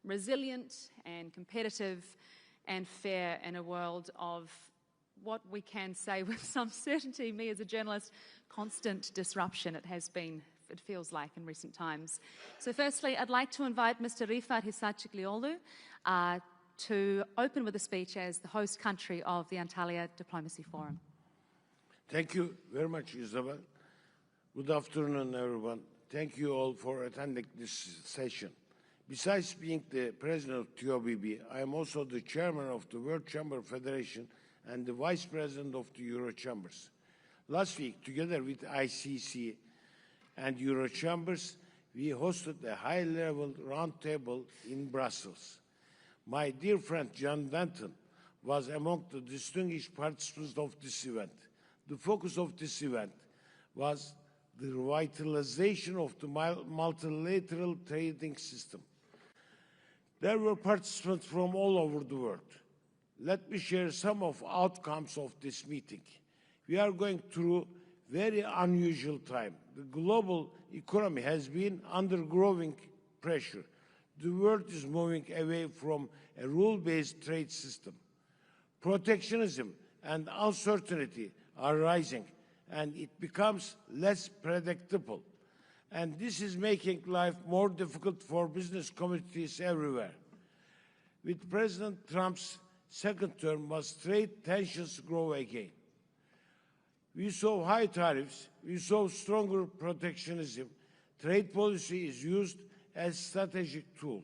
resilient and competitive and fair in a world of what we can say with some certainty, me as a journalist, constant disruption it feels like in recent times. So firstly, I'd like to invite Mr. Rifat Hisarchiklioglu to open with a speech as the host country of the Antalya Diplomacy Forum. Thank you very much, Isabel. Good afternoon, everyone. Thank you all for attending this session. Besides being the president of TOBB, I am also the chairman of the World Chamber Federation and the vice president of the Euro Chambers. Last week, together with ICC and Euro Chambers, we hosted a high-level roundtable in Brussels. My dear friend John Denton was among the distinguished participants of this event. The focus of this event was the revitalization of the multilateral trading system. There were participants from all over the world. Let me share some of the outcomes of this meeting. We are going through very unusual time. The global economy has been under growing pressure. The world is moving away from a rule-based trade system. Protectionism and uncertainty are rising, and it becomes less predictable. And this is making life more difficult for business communities everywhere. With President Trump's second term, must trade tensions grow again. We saw high tariffs, we saw stronger protectionism. Trade policy is used as a strategic tool.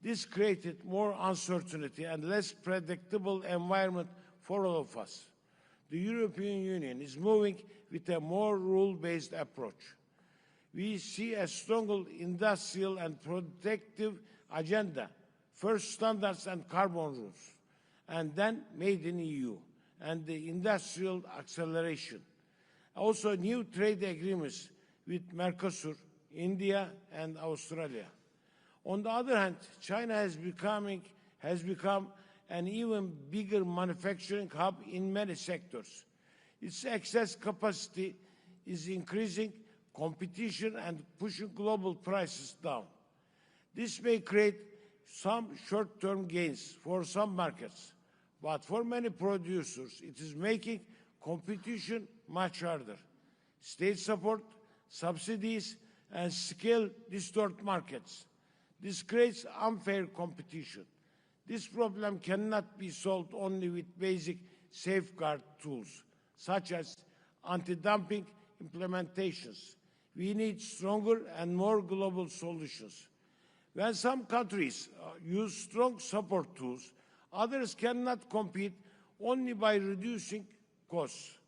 This created more uncertainty and less predictable environment for all of us. The European Union is moving with a more rule-based approach. We see a stronger industrial and protective agenda, first standards and carbon rules, and then made in EU, and the industrial acceleration. Also new trade agreements with Mercosur, India, and Australia. On the other hand, China has become an even bigger manufacturing hub in many sectors. Its excess capacity is increasing competition and pushing global prices down. This may create some short-term gains for some markets, but for many producers, it is making competition much harder. State support, subsidies, and scale distort markets. This creates unfair competition. This problem cannot be solved only with basic safeguard tools, such as anti-dumping implementations. We need stronger and more global solutions. When some countries use strong support tools, others cannot compete only by reducing costs.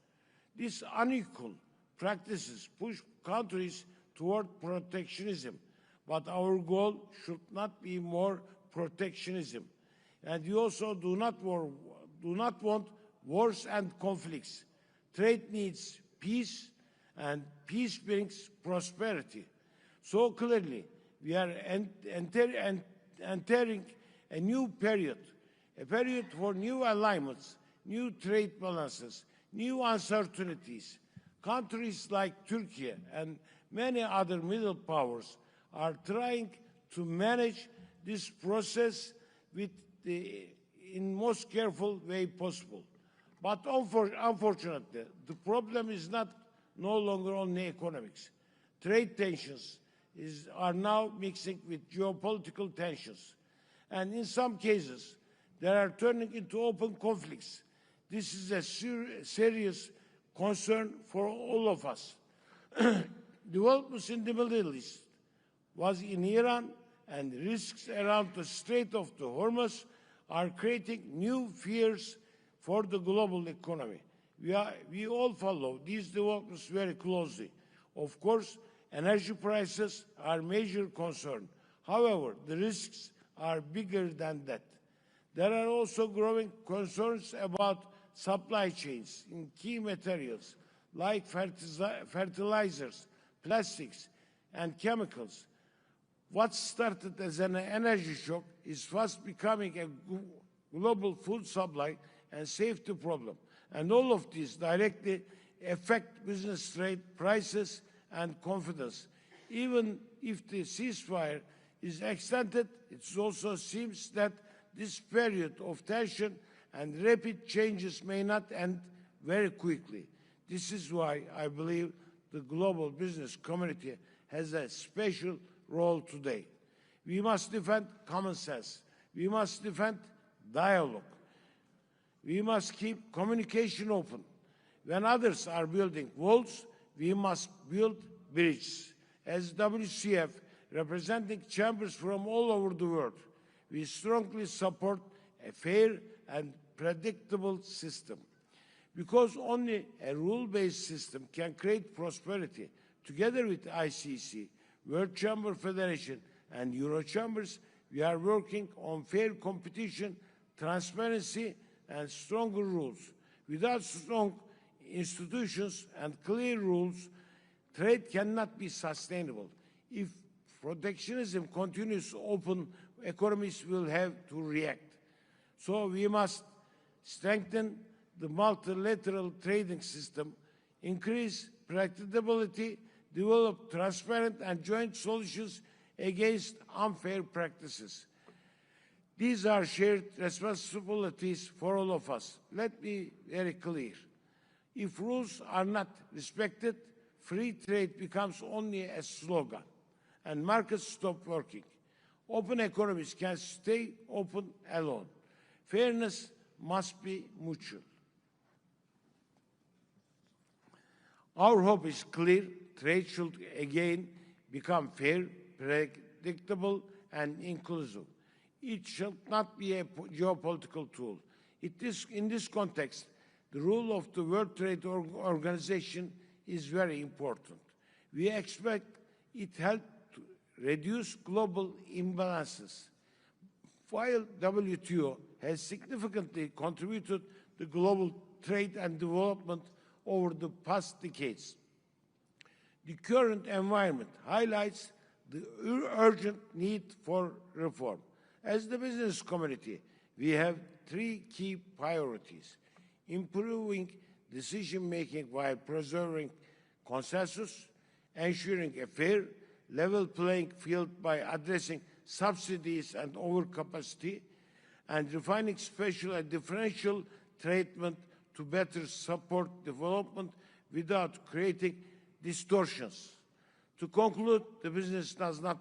These unequal practices push countries toward protectionism, but our goal should not be more protectionism. And we also do not want wars and conflicts. Trade needs peace, and peace brings prosperity. So clearly, we are entering a new period, a period for new alignments, new trade balances, new uncertainties. Countries like Turkey and many other middle powers are trying to manage this process in most careful way possible. But unfortunately, the problem is no longer only economics. Trade tensions are now mixing with geopolitical tensions. And in some cases, they are turning into open conflicts. This is a serious concern for all of us. Developments in the Middle East was in Iran, and risks around the Strait of the Hormuz are creating new fears for the global economy. We all follow these developments very closely. Of course, energy prices are a major concern. However, the risks are bigger than that. There are also growing concerns about supply chains in key materials like fertilizers, plastics, and chemicals. What started as an energy shock is fast becoming a global food supply and safety problem. And all of these directly affect business trade, prices, and confidence. Even if the ceasefire is extended, it also seems that this period of tension and rapid changes may not end very quickly. This is why I believe the global business community has a special role today. We must defend common sense. We must defend dialogue. We must keep communication open. When others are building walls, we must build bridges. As WCF, representing chambers from all over the world, we strongly support a fair and predictable system. Because only a rule-based system can create prosperity. Together with ICC, World Chamber Federation, and Euro Chambers, we are working on fair competition, transparency, and stronger rules. Without strong institutions and clear rules, trade cannot be sustainable. If protectionism continues, open economies will have to react. So we must strengthen the multilateral trading system, increase predictability, develop transparent and joint solutions against unfair practices. These are shared responsibilities for all of us. Let me be very clear. If rules are not respected, free trade becomes only a slogan, and markets stop working. Open economies can stay open alone. Fairness must be mutual. Our hope is clear. Trade should again become fair, predictable, and inclusive. It should not be a geopolitical tool. In this context, the role of the World Trade Organization is very important. We expect it help to reduce global imbalances. While WTO has significantly contributed to global trade and development over the past decades, the current environment highlights the urgent need for reform. As the business community, we have three key priorities: improving decision-making while preserving consensus, ensuring a fair, level playing field by addressing subsidies and overcapacity, and refining special and differential treatment to better support development without creating distortions. To conclude, the business does not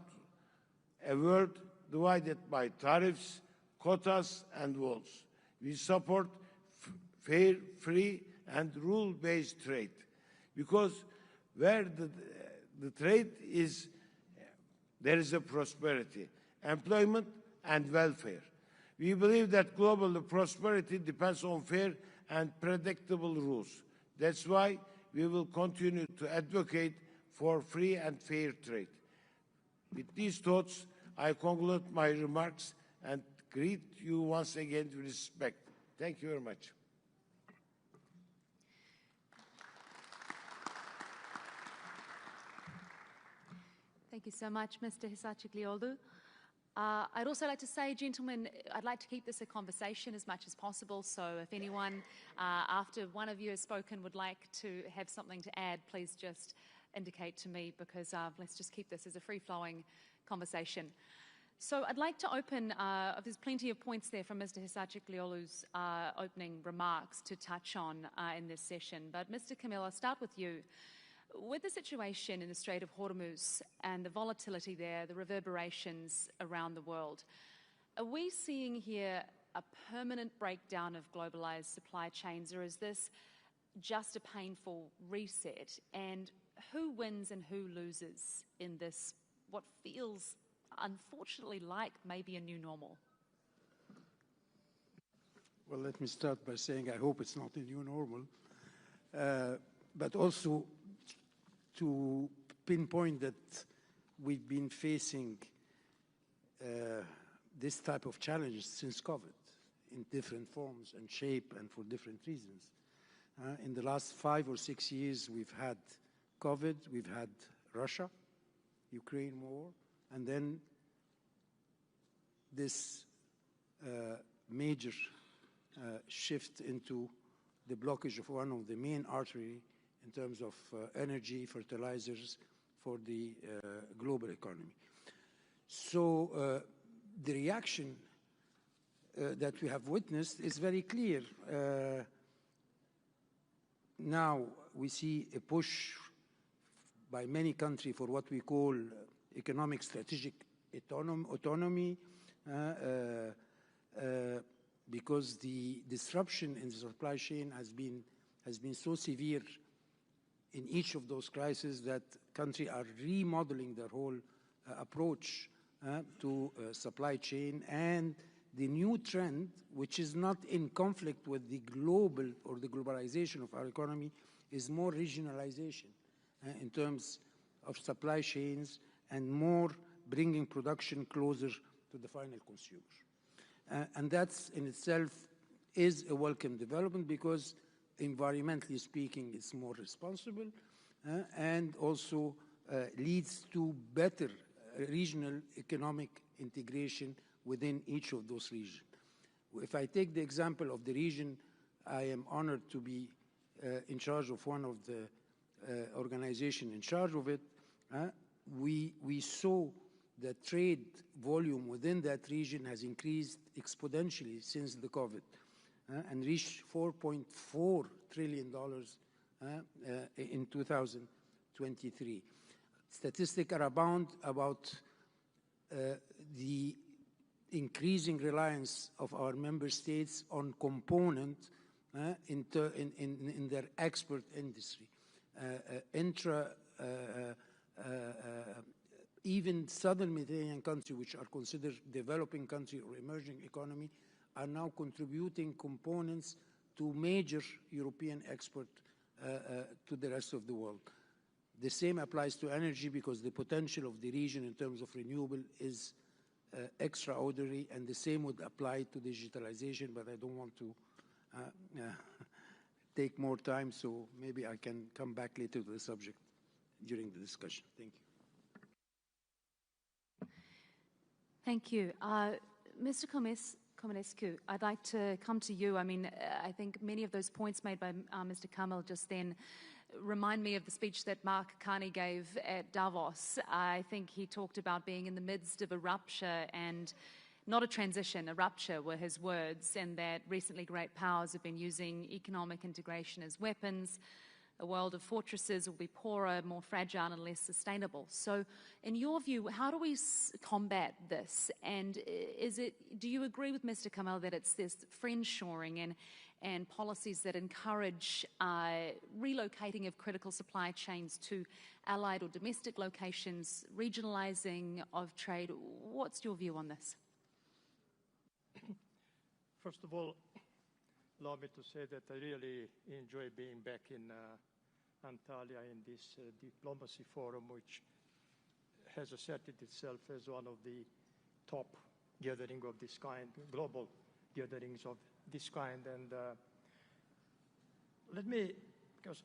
a world divided by tariffs, quotas, and walls. We support fair, free, and rule-based trade, because where the trade is, there is a prosperity, employment, and welfare. We believe that global prosperity depends on fair and predictable rules. That's why we will continue to advocate for free and fair trade. With these thoughts, I conclude my remarks and greet you once again with respect. Thank you very much. Thank you so much, Mr. Hisarchiklioglu. I'd also like to say, gentlemen, I'd like to keep this a conversation as much as possible, so if anyone, after one of you has spoken, would like to have something to add, please just indicate to me, because let's just keep this as a free-flowing conversation. So I'd like to open, there's plenty of points there from Mr. Hisarchiklioglu's opening remarks to touch on in this session, but Mr. Kamel, I'll start with you. With the situation in the Strait of Hormuz and the volatility there, the reverberations around the world, are we seeing here a permanent breakdown of globalized supply chains, or is this just a painful reset? And who wins and who loses in this, what feels unfortunately like maybe a new normal? Well, let me start by saying I hope it's not a new normal, but also to pinpoint that we've been facing this type of challenges since COVID in different forms and shape and for different reasons. In the last 5 or 6 years, we've had COVID, we've had Russia, Ukraine war, and then this major shift into the blockage of one of the main arteries in terms of energy, fertilizers for the global economy. So the reaction that we have witnessed is very clear. Now we see a push by many countries for what we call economic strategic autonomy, because the disruption in the supply chain has been so severe in each of those crises that countries are remodeling their whole approach to supply chain. And the new trend, which is not in conflict with the global or the globalization of our economy, is more regionalization in terms of supply chains and more bringing production closer to the final consumer. And that's in itself is a welcome development, because environmentally speaking, it's more responsible and also leads to better regional economic integration within each of those regions. If I take the example of the region, I am honored to be in charge of one of the organizations in charge of it. We saw the trade volume within that region has increased exponentially since the COVID and reached $4.4 trillion in 2023. Statistics are abound about the increasing reliance of our member states on components in their export industry. Even southern Mediterranean countries, which are considered developing country or emerging economy, are now contributing components to major European export to the rest of the world. The same applies to energy, because the potential of the region in terms of renewable is extraordinary, and the same would apply to digitalization, but I don't want to take more time, so maybe I can come back later to the subject during the discussion. Thank you. Thank you. Mr. Comescu, I'd like to come to you. I mean, I think many of those points made by Mr. Kamel just then remind me of the speech that Mark Carney gave at Davos. I think he talked about being in the midst of a rupture, and not a transition, a rupture were his words, and that recently great powers have been using economic integration as weapons. A world of fortresses will be poorer, more fragile, and less sustainable. So in your view, how do we combat this? And do you agree with Mr. Kamel that it's this friendshoring and policies that encourage relocating of critical supply chains to allied or domestic locations, regionalizing of trade? What's your view on this? First of all, allow me to say that I really enjoy being back in Antalya in this diplomacy forum, which has asserted itself as one of the top gatherings of this kind, global gatherings of this kind. And let me, because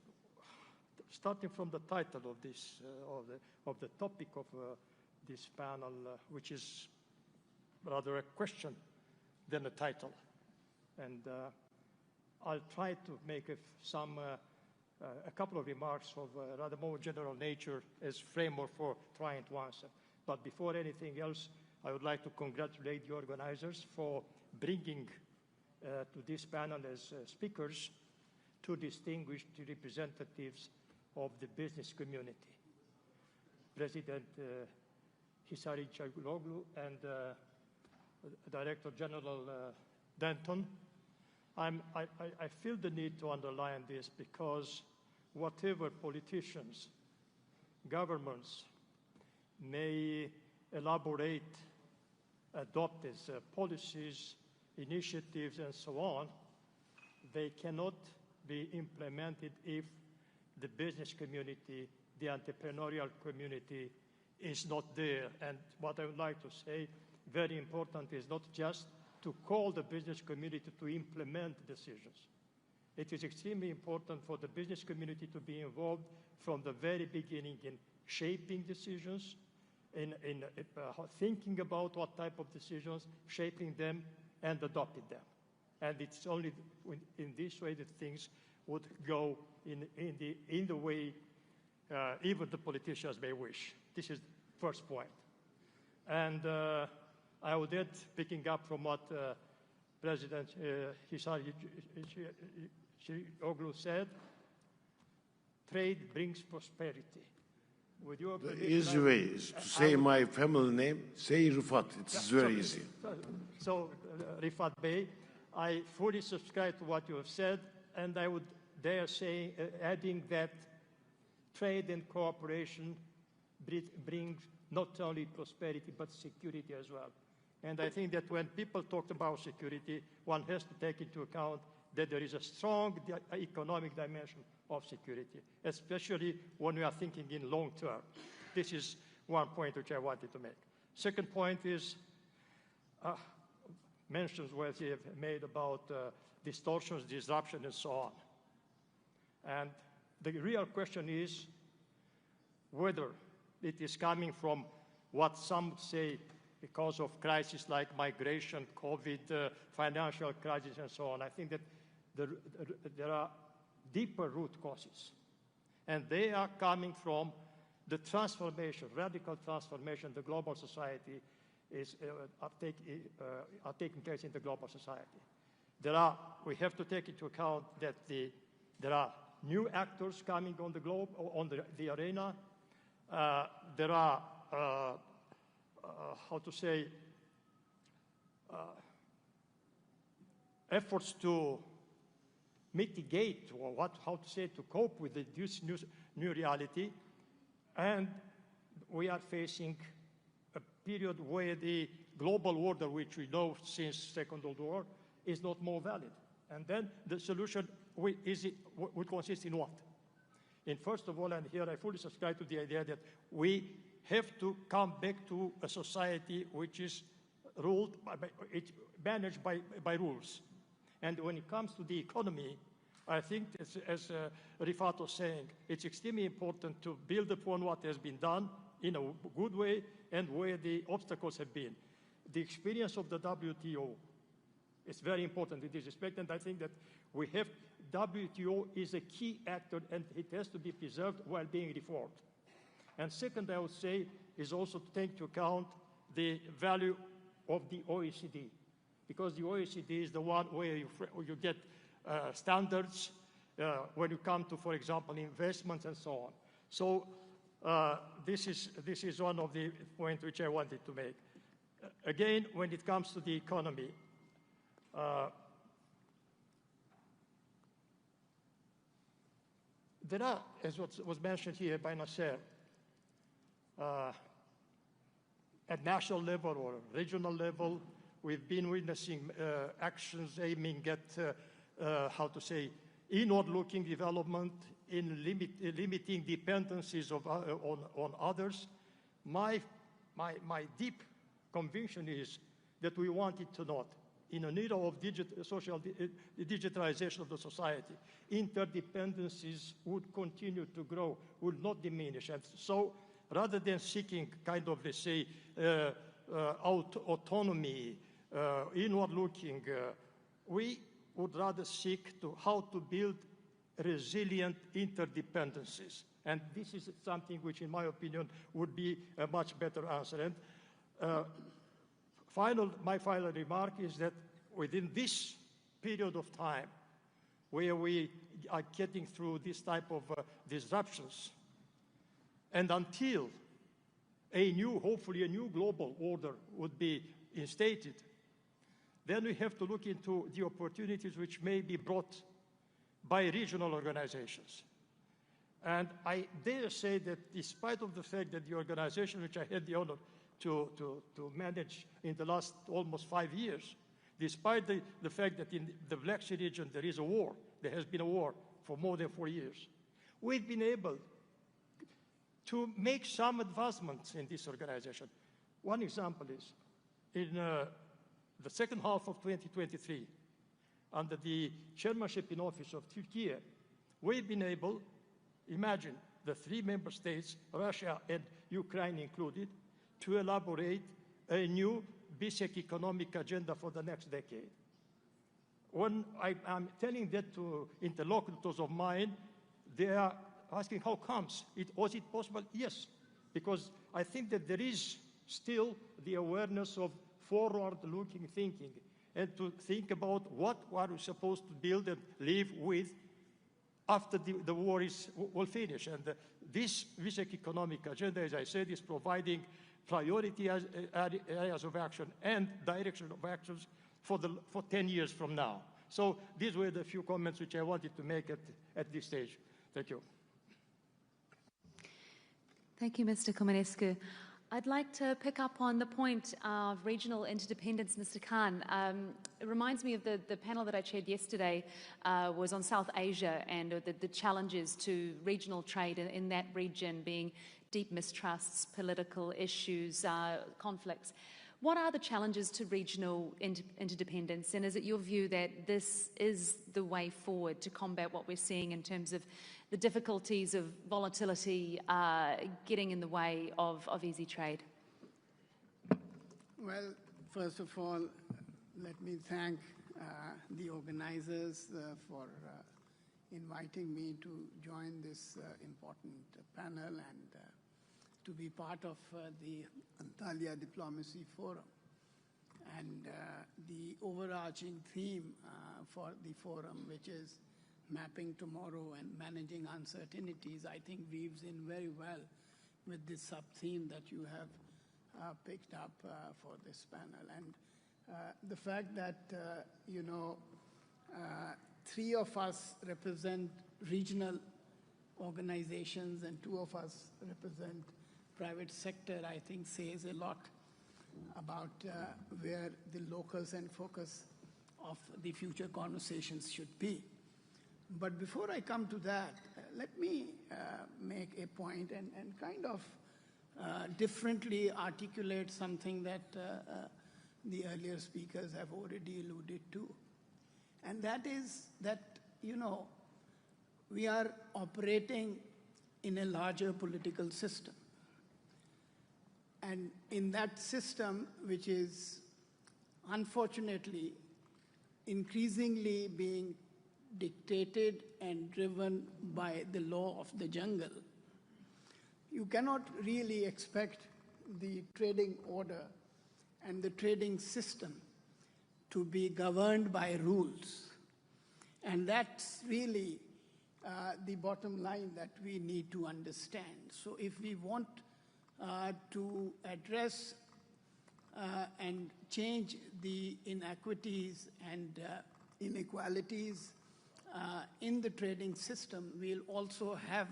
starting from the title of this, of the topic of this panel, which is rather a question than a title, and I'll try to make a couple of remarks of rather more general nature as framework for trying to answer. But before anything else, I would like to congratulate the organizers for bringing to this panel as speakers two distinguished representatives of the business community, President Hisari Çaykuroglu and Director General Denton. I feel the need to underline this because whatever politicians, governments may elaborate, adopt as policies, initiatives, and so on, they cannot be implemented if the business community, the entrepreneurial community is not there. And what I would like to say, very important, is not just to call the business community to implement decisions. It is extremely important for the business community to be involved from the very beginning in shaping decisions, in thinking about what type of decisions, shaping them, and adopting them. And it's only in this way that things would go in the way even the politicians may wish. This is the first point. And I would add, picking up from what President Hisaroglu said, trade brings prosperity. With your The easy way is to say my family name, say Rifat. It's very easy. So, Rifat Bey, I fully subscribe to what you have said, and I would dare say, adding that trade and cooperation brings not only prosperity, but security as well. And I think that when people talk about security, one has to take into account that there is a strong economic dimension of security, especially when we are thinking in long term. This is one point which I wanted to make. Second point is mentions where they have made about distortions, disruption, and so on. And the real question is whether it is coming from what some say because of crises like migration, COVID, financial crisis, and so on. I think that there are deeper root causes, and they are coming from the transformation, radical transformation the global society are taking place in the global society. We have to take into account that there are new actors coming on the globe, on the arena. There are, efforts to mitigate, or to cope with this new reality. And we are facing a period where the global order, which we know since Second World War, is not more valid. And then the solution would consist in what? In first of all, and here I fully subscribe to the idea that we have to come back to a society which is managed by rules. And when it comes to the economy, I think, as Rifat was saying, it's extremely important to build upon what has been done in a good way and where the obstacles have been. The experience of the WTO is very important in this respect, and I think that WTO is a key actor, and it has to be preserved while being reformed. And second, I would say, is also to take into account the value of the OECD, because the OECD is the one where you get standards when you come to, for example, investments and so on. So this is one of the points which I wanted to make. Again, when it comes to the economy, there are, as was mentioned here by Nasser, at national level or regional level, we've been witnessing actions aiming at, inward-looking development in limiting dependencies on others. My deep conviction is that we want it to not. In an era of digitalization of the society, interdependencies would continue to grow, would not diminish. And so, rather than seeking kind of, let's say, autonomy, inward-looking, we would rather seek how to build resilient interdependencies. And this is something which, in my opinion, would be a much better answer. And my final remark is that within this period of time, where we are getting through this type of disruptions, and until hopefully a new global order would be instated, then we have to look into the opportunities which may be brought by regional organizations. And I dare say that despite of the fact that the organization which I had the honor to manage in the last almost 5 years, despite the fact that in the Black Sea region there has been a war for more than 4 years, we've been able to make some advancements in this organization. One example is, in the second half of 2023, under the chairmanship in office of Turkey, we've been able, imagine, the 3 member states, Russia and Ukraine included, to elaborate a new basic economic agenda for the next decade. When I'm telling that to interlocutors of mine, they are asking, how comes? Was it possible? Yes, because I think that there is still the awareness of forward-looking thinking and to think about what are we supposed to build and live with after the war will finish. And this Vision Economic Agenda, as I said, is providing priority areas of action and direction of actions for 10 years from now. So these were the few comments which I wanted to make at this stage. Thank you. Thank you, Mr. Komanescu. I'd like to pick up on the point of regional interdependence, Mr. Khan. It reminds me of the panel that I chaired yesterday was on South Asia and the challenges to regional trade in that region being deep mistrusts, political issues, conflicts. What are the challenges to regional interdependence, and is it your view that this is the way forward to combat what we're seeing in terms of the difficulties of volatility getting in the way of easy trade? Well, first of all, let me thank the organizers for inviting me to join this important panel and to be part of the Antalya Diplomacy Forum. And the overarching theme for the forum, which is mapping tomorrow and managing uncertainties, I think weaves in very well with this sub-theme that you have picked up for this panel. And the fact that, three of us represent regional organizations and two of us represent private sector, I think says a lot about where the locus and focus of the future conversations should be. But before I come to that, let me make a point and kind of differently articulate something that the earlier speakers have already alluded to. And that is that, we are operating in a larger political system. And in that system, which is unfortunately increasingly being dictated and driven by the law of the jungle, you cannot really expect the trading order and the trading system to be governed by rules. And that's really the bottom line that we need to understand. So if we want to address and change the inequities and inequalities in the trading system, we'll also have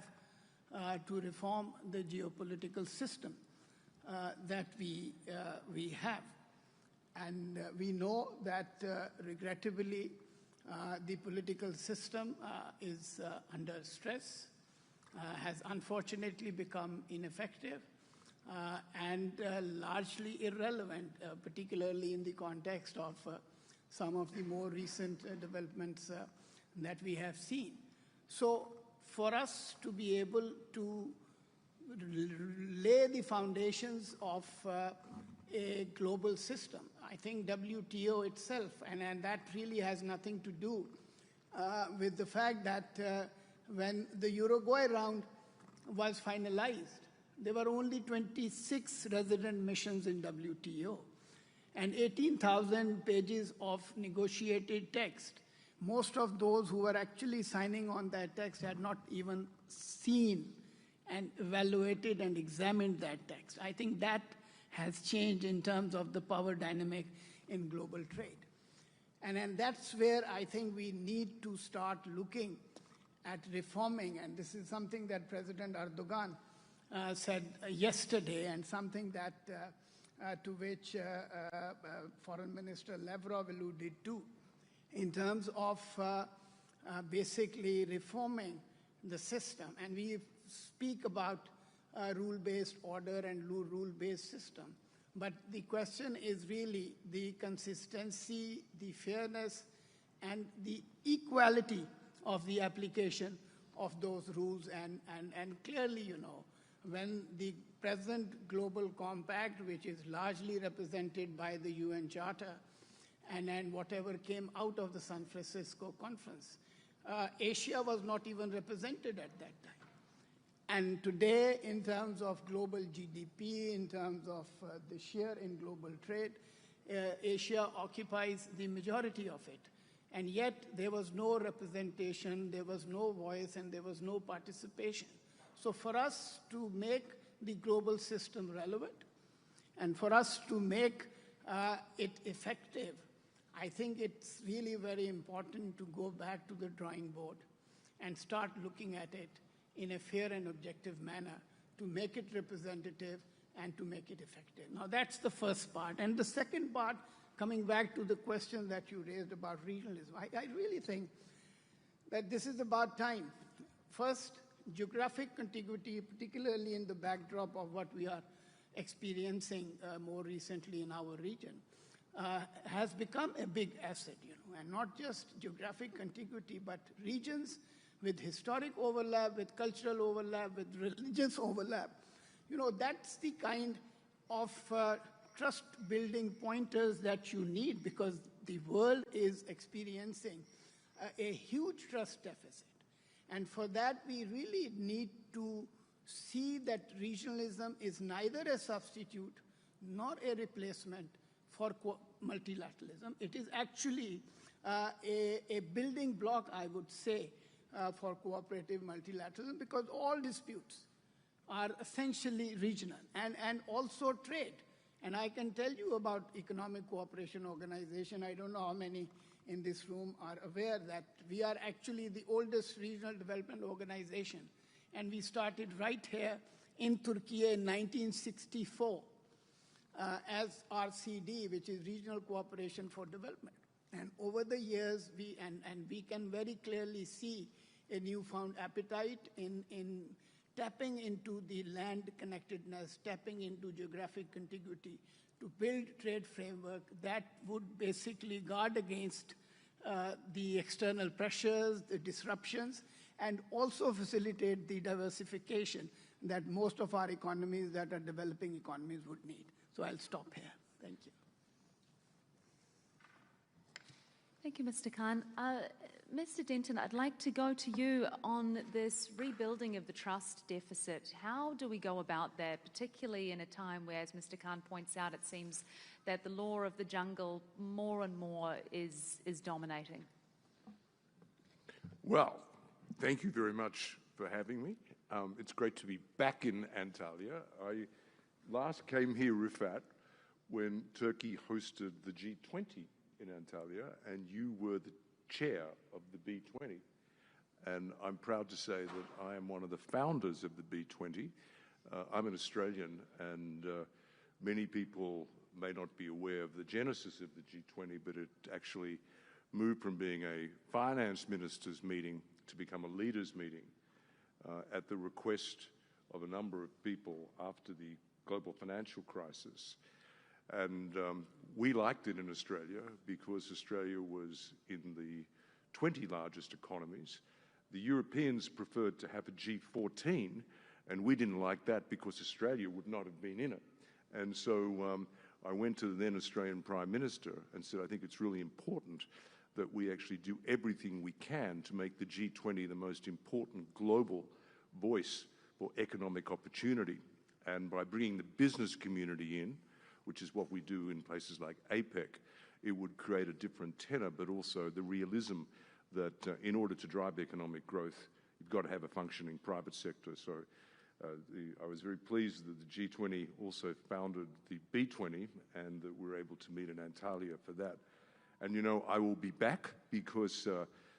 to reform the geopolitical system that we have. And we know that, regrettably, the political system is under stress, has unfortunately become ineffective, and largely irrelevant, particularly in the context of some of the more recent developments that we have seen. So for us to be able to lay the foundations of a global system, I think WTO itself, and that really has nothing to do with the fact that when the Uruguay round was finalized, there were only 26 resident missions in WTO and 18,000 pages of negotiated text. Most of those who were actually signing on that text had not even seen and evaluated and examined that text. I think that has changed in terms of the power dynamic in global trade. And that's where I think we need to start looking at reforming, and this is something that President Erdogan said yesterday, and something that to which Foreign Minister Lavrov alluded to, in terms of basically reforming the system. And we speak about rule-based order and rule-based system. But the question is really the consistency, the fairness, and the equality of the application of those rules. And clearly, when the present global compact, which is largely represented by the UN Charter, and whatever came out of the San Francisco conference, Asia was not even represented at that time. And today, in terms of global GDP, in terms of the share in global trade, Asia occupies the majority of it. And yet, there was no representation, there was no voice, and there was no participation. So for us to make the global system relevant, and for us to make it effective, I think it's really very important to go back to the drawing board and start looking at it in a fair and objective manner to make it representative and to make it effective. Now, that's the first part. And the second part, coming back to the question that you raised about regionalism, I really think that this is about time. First, geographic contiguity, particularly in the backdrop of what we are experiencing more recently in our region, has become a big asset, and not just geographic contiguity, but regions with historic overlap, with cultural overlap, with religious overlap. That's the kind of trust-building pointers that you need, because the world is experiencing a huge trust deficit. And for that, we really need to see that regionalism is neither a substitute nor a replacement for multilateralism. It is actually a building block, I would say, for cooperative multilateralism, because all disputes are essentially regional, and also trade. And I can tell you about Economic Cooperation Organization. I don't know how many in this room are aware that we are actually the oldest regional development organization. And we started right here in Turkey in 1964 as RCD, which is Regional Cooperation for Development. And over the years, we can very clearly see a newfound appetite in tapping into the land connectedness, tapping into geographic contiguity to build trade framework that would basically guard against the external pressures, the disruptions, and also facilitate the diversification that most of our economies that are developing economies would need. So I'll stop here. Thank you. Thank you, Mr. Khan. Mr. Denton, I'd like to go to you on this rebuilding of the trust deficit. How do we go about that, particularly in a time where, as Mr. Khan points out, it seems that the law of the jungle more and more is dominating? Well, thank you very much for having me. It's great to be back in Antalya. I last came here, Rifat, when Turkey hosted the G20 in Antalya, and you were the chair of the B20. And I'm proud to say that I am one of the founders of the B20. I'm an Australian, and many people may not be aware of the genesis of the G20, but it actually moved from being a finance ministers' meeting to become a leaders' meeting at the request of a number of people after the global financial crisis. And we liked it in Australia because Australia was in the 20 largest economies. The Europeans preferred to have a G14, and we didn't like that because Australia would not have been in it. And so I went to the then Australian Prime Minister and said, I think it's really important that we actually do everything we can to make the G20 the most important global voice for economic opportunity. And by bringing the business community in, which is what we do in places like APEC, it would create a different tenor, but also the realism that in order to drive economic growth, you've got to have a functioning private sector. So I was very pleased that the G20 also founded the B20 and that we're able to meet in Antalya for that. And I will be back because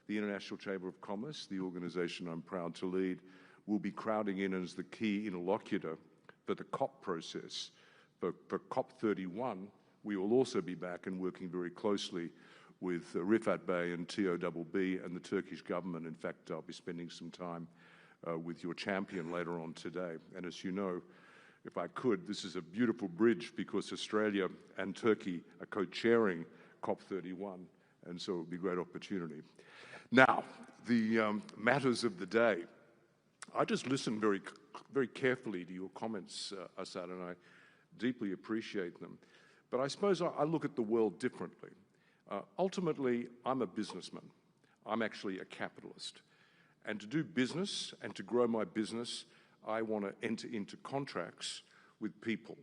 the International Chamber of Commerce, the organization I'm proud to lead, will be crowding in as the key interlocutor for the COP process. For COP31, we will also be back and working very closely with Rifat Bey and TOBB and the Turkish government. In fact, I'll be spending some time with your champion later on today. And as you know, if I could, this is a beautiful bridge because Australia and Turkey are co-chairing COP31, and so it would be a great opportunity. Now, the matters of the day. I just listened very, very carefully to your comments, Assad, and I deeply appreciate them. But I suppose I look at the world differently. Ultimately, I'm a businessman. I'm actually a capitalist. And to do business and to grow my business, I want to enter into contracts with people.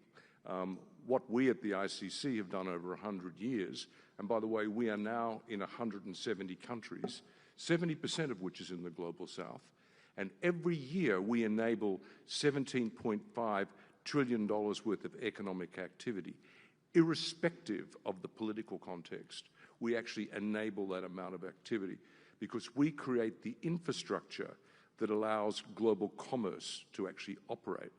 What we at the ICC have done over 100 years, and by the way, we are now in 170 countries, 70% of which is in the Global South, and every year we enable $17.5 trillion worth of economic activity. Irrespective of the political context, we actually enable that amount of activity because we create the infrastructure that allows global commerce to actually operate.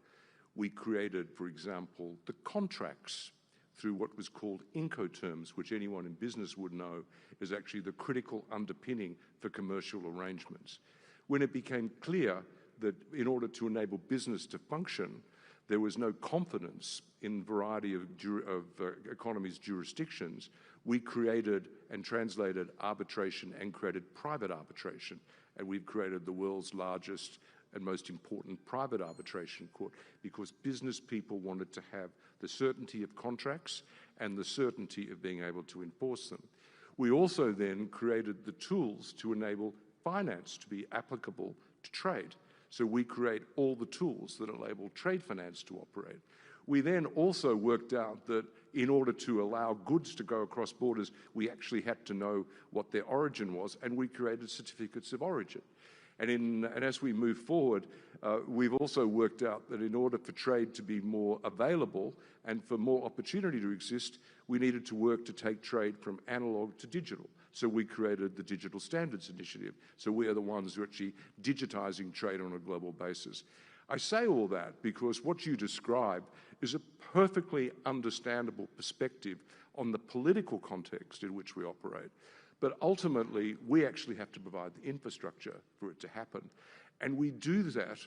We created, for example, the contracts through what was called Incoterms, which anyone in business would know is actually the critical underpinning for commercial arrangements. When it became clear that in order to enable business to function, there was no confidence in a variety of economies' jurisdictions, we created and translated arbitration and created private arbitration. And we've created the world's largest and most important private arbitration court because business people wanted to have the certainty of contracts and the certainty of being able to enforce them. We also then created the tools to enable finance to be applicable to trade. So we create all the tools that enable trade finance to operate. We then also worked out that in order to allow goods to go across borders, we actually had to know what their origin was, and we created certificates of origin. And as we move forward, we've also worked out that in order for trade to be more available and for more opportunity to exist, we needed to work to take trade from analog to digital. So we created the Digital Standards Initiative. So we are the ones who are actually digitizing trade on a global basis. I say all that because what you describe is a perfectly understandable perspective on the political context in which we operate. But ultimately, we actually have to provide the infrastructure for it to happen. And we do that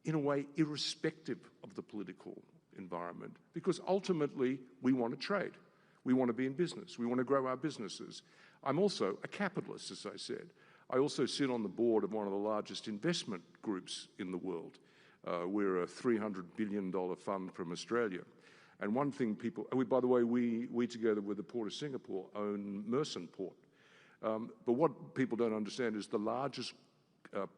in a way irrespective of the political environment because ultimately we want to trade. We want to be in business. We want to grow our businesses. I'm also a capitalist, as I said. I also sit on the board of one of the largest investment groups in the world. We're a $300 billion fund from Australia. And one thing people, by the way, we together with the Port of Singapore own Mersin Port. But what people don't understand is the largest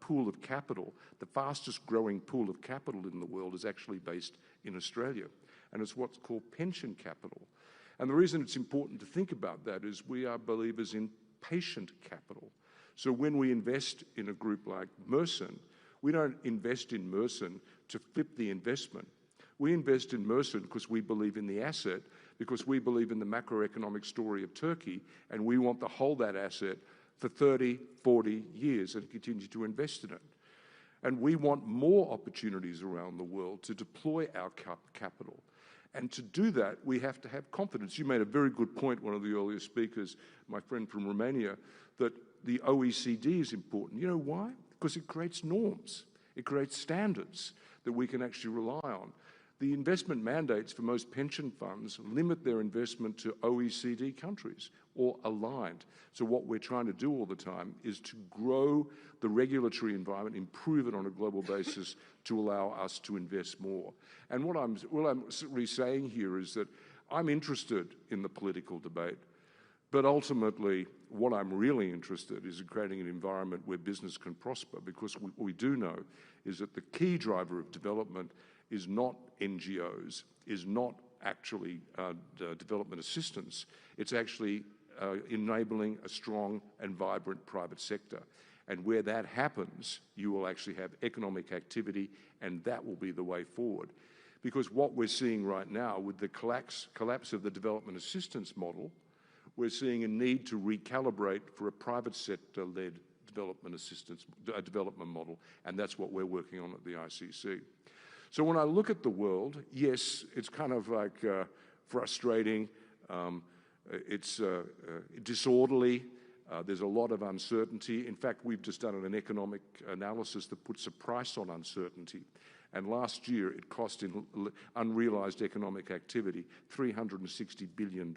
pool of capital, the fastest growing pool of capital in the world is actually based in Australia. And it's what's called pension capital. And the reason it's important to think about that is we are believers in patient capital. So when we invest in a group like Mersin, we don't invest in Mersin to flip the investment. We invest in Mersin because we believe in the asset, because we believe in the macroeconomic story of Turkey, and we want to hold that asset for 30, 40 years and continue to invest in it. And we want more opportunities around the world to deploy our capital. And to do that, we have to have confidence. You made a very good point, one of the earlier speakers, my friend from Romania, that the OECD is important. You know why? Because it creates norms. It creates standards that we can actually rely on. The investment mandates for most pension funds limit their investment to OECD countries or aligned. So what we're trying to do all the time is to grow the regulatory environment, improve it on a global basis to allow us to invest more. And what I'm really saying here is that I'm interested in the political debate, but ultimately what I'm really interested is in creating an environment where business can prosper, because what we do know is that the key driver of development is not NGOs, is not actually development assistance. It's actually enabling a strong and vibrant private sector. And where that happens, you will actually have economic activity, and that will be the way forward. Because what we're seeing right now with the collapse of the development assistance model, we're seeing a need to recalibrate for a private sector-led development assistance, development model, and that's what we're working on at the ICC. So when I look at the world, yes, it's kind of like frustrating, it's disorderly, there's a lot of uncertainty. In fact, we've just done an economic analysis that puts a price on uncertainty. And last year, it cost in unrealized economic activity $360 billion.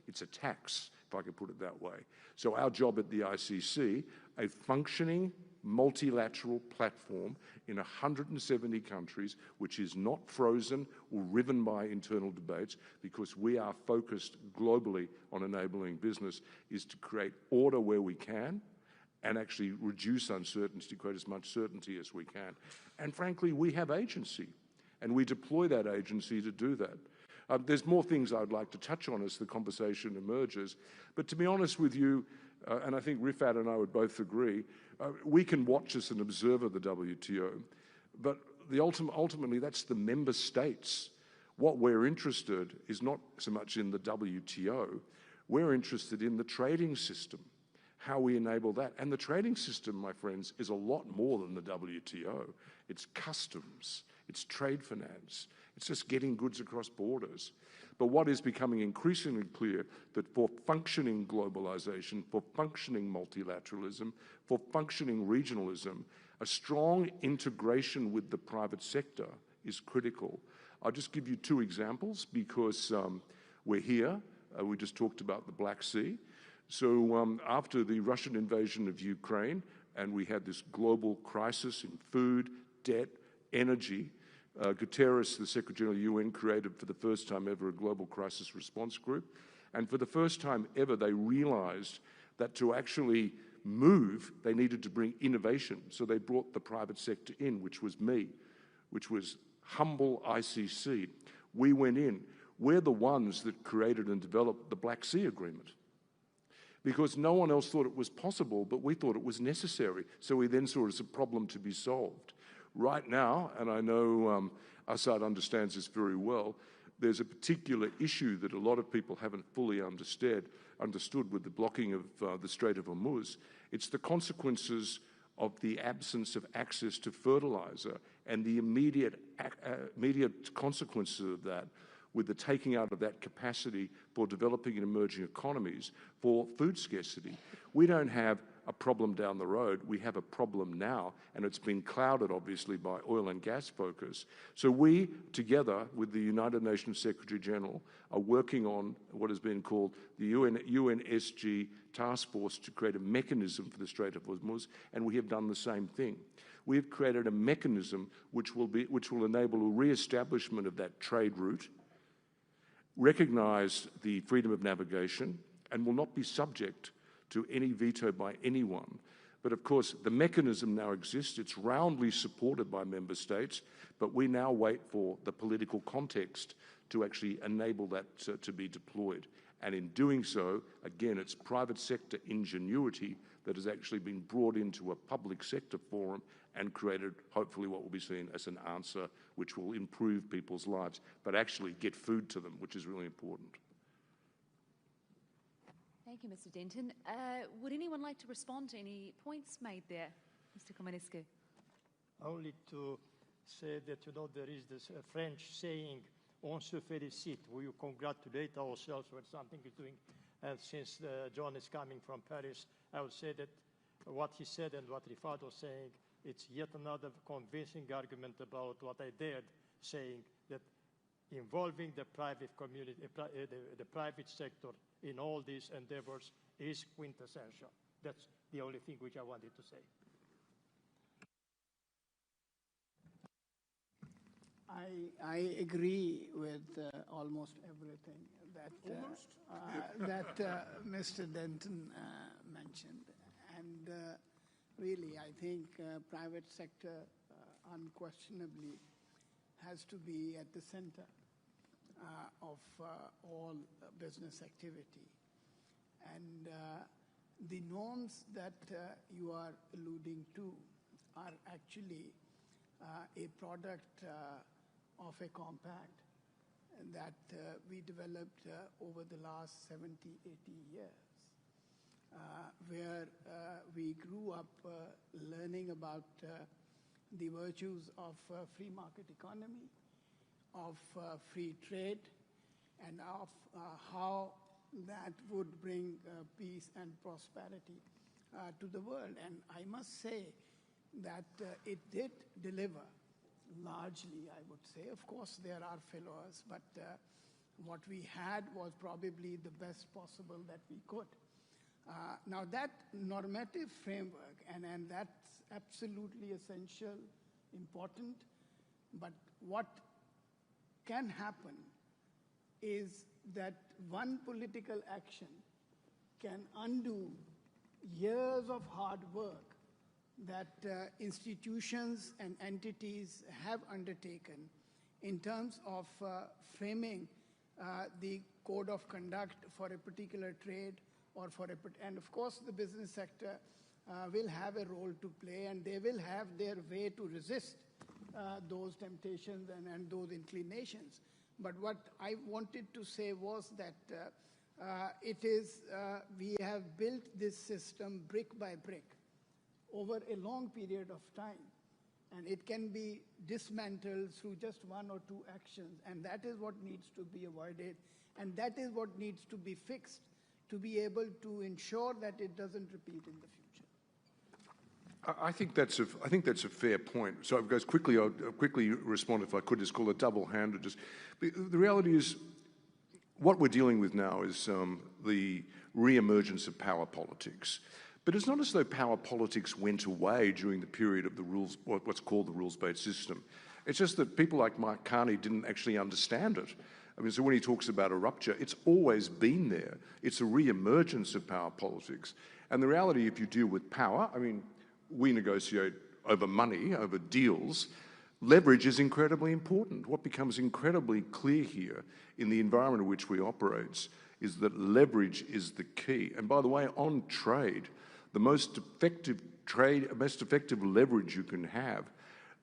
It's a tax, if I could put it that way. So our job at the ICC, a functioning multilateral platform in 170 countries, which is not frozen or riven by internal debates, because we are focused globally on enabling business, is to create order where we can and actually reduce uncertainty, create as much certainty as we can. And frankly, we have agency, and we deploy that agency to do that. There's more things I'd like to touch on as the conversation emerges, but to be honest with you, and I think Rifat and I would both agree, we can watch as an observer the WTO, but ultimately that's the member states. What we're interested is not so much in the WTO, we're interested in the trading system, how we enable that. And the trading system, my friends, is a lot more than the WTO. It's customs, it's trade finance, it's just getting goods across borders. But what is becoming increasingly clear, that for functioning globalization, for functioning multilateralism, for functioning regionalism, a strong integration with the private sector is critical. I'll just give you two examples because we're here. We just talked about the Black Sea. So after the Russian invasion of Ukraine, and we had this global crisis in food, debt, energy, Guterres, the Secretary of the UN, created for the first time ever a global crisis response group. And for the first time ever, they realized that to actually move, they needed to bring innovation. So they brought the private sector in, which was me, which was humble ICC. We went in. We're the ones that created and developed the Black Sea Agreement, because no one else thought it was possible, but we thought it was necessary. So we then saw it as a problem to be solved. Right now, and I know Assad understands this very well, there's a particular issue that a lot of people haven't fully understood with the blocking of the Strait of Hormuz. It's the consequences of the absence of access to fertilizer and the immediate consequences of that, with the taking out of that capacity for developing and emerging economies for food scarcity. We don't have a problem down the road, we have a problem now, and it's been clouded obviously by oil and gas focus. So we, together with the United Nations Secretary General, are working on what has been called the UNSG task force to create a mechanism for the Strait of Hormuz, and we have done the same thing. We have created a mechanism which will enable a re-establishment of that trade route, recognize the freedom of navigation, and will not be subject to any veto by anyone. But of course, the mechanism now exists. It's roundly supported by member states, but we now wait for the political context to actually enable that to be deployed. And in doing so, again, it's private sector ingenuity that has actually been brought into a public sector forum and created, hopefully, what will be seen as an answer which will improve people's lives, but actually get food to them, which is really important. Thank you, Mr. Denton. Would anyone like to respond to any points made there, Mr. Comanescu? Only to say that, there is this French saying, on se félicite, we congratulate ourselves when something is doing. And since John is coming from Paris, I would say that what he said and what Rifat was saying, it's yet another convincing argument about what I dared, saying that involving the private community, the private sector in all these endeavors is quintessential. That's the only thing which I wanted to say. I agree with almost everything that Mr. Denton mentioned. And really, I think private sector unquestionably has to be at the center of all business activity. And the norms that you are alluding to are actually a product of a compact that we developed over the last 70, 80 years, where we grew up learning about the virtues of free market economy, of free trade, and of how that would bring peace and prosperity to the world. And I must say that it did deliver largely, I would say. Of course, there are failures, but what we had was probably the best possible that we could. Now, that normative framework, and that's absolutely essential, important, but what can happen is that one political action can undo years of hard work that institutions and entities have undertaken in terms of framing the code of conduct for a particular trade or for and of course the business sector will have a role to play, and they will have their way to resist those temptations and those inclinations. But what I wanted to say was that we have built this system brick by brick over a long period of time, and it can be dismantled through just one or two actions, and that is what needs to be avoided, and that is what needs to be fixed to be able to ensure that it doesn't repeat in the future. I think that's a fair point. So guys, I'll quickly respond if I could. Just call it double-handed. The reality is, what we're dealing with now is the re-emergence of power politics. But it's not as though power politics went away during the period of the rules, what's called the rules-based system. It's just that people like Mark Carney didn't actually understand it. I mean, so when he talks about a rupture, it's always been there. It's a re-emergence of power politics. And the reality, if you deal with power, I mean, we negotiate over money, over deals. Leverage is incredibly important. What becomes incredibly clear here in the environment in which we operate is that leverage is the key. And by the way, on trade, the most effective leverage you can have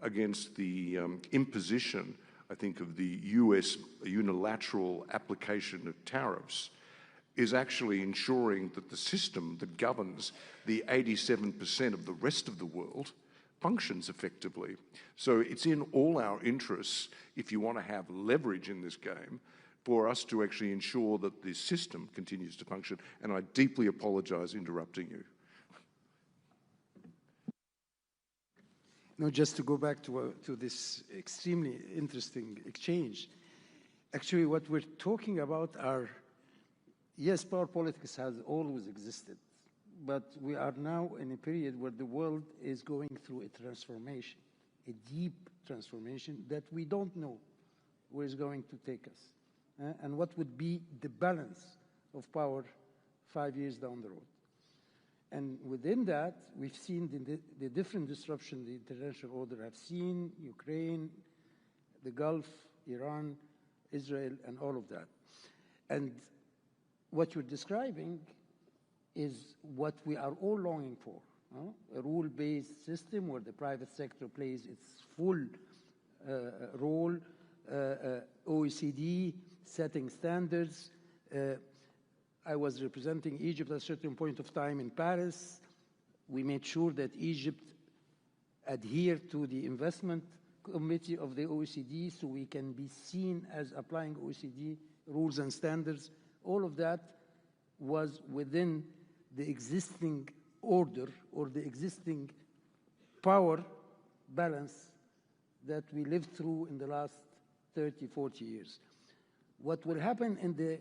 against the imposition, I think, of the US unilateral application of tariffs is actually ensuring that the system that governs the 87% of the rest of the world functions effectively. So it's in all our interests, if you want to have leverage in this game, for us to actually ensure that the system continues to function. And I deeply apologize interrupting you. No, just to go back to this extremely interesting exchange. Actually, what we're talking about are, yes, power politics has always existed, but we are now in a period where the world is going through a transformation, a deep transformation that we don't know where it's going to take us, and what would be the balance of power 5 years down the road. And within that, we've seen the different disruption the international order have seen, Ukraine, the Gulf, Iran, Israel, and all of that. And what you're describing is what we are all longing for, a rule-based system where the private sector plays its full role, OECD setting standards. I was representing Egypt at a certain point of time in Paris. We made sure that Egypt adhered to the investment committee of the OECD so we can be seen as applying OECD rules and standards. All of that was within the existing order or the existing power balance that we lived through in the last 30, 40 years. What will happen in the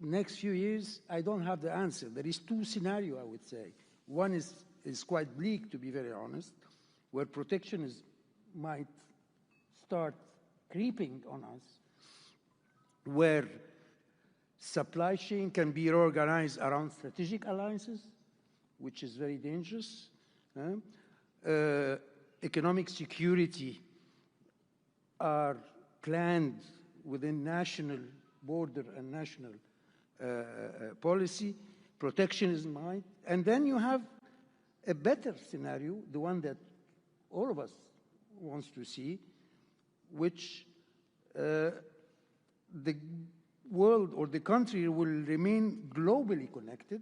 next few years, I don't have the answer. There is two scenarios, I would say. One is quite bleak, to be very honest, where protectionism might start creeping on us, where supply chain can be reorganized around strategic alliances, which is very dangerous. Economic security are planned within national border and national policy. Protectionism might. And then you have a better scenario, the one that all of us wants to see, which the world or the country will remain globally connected,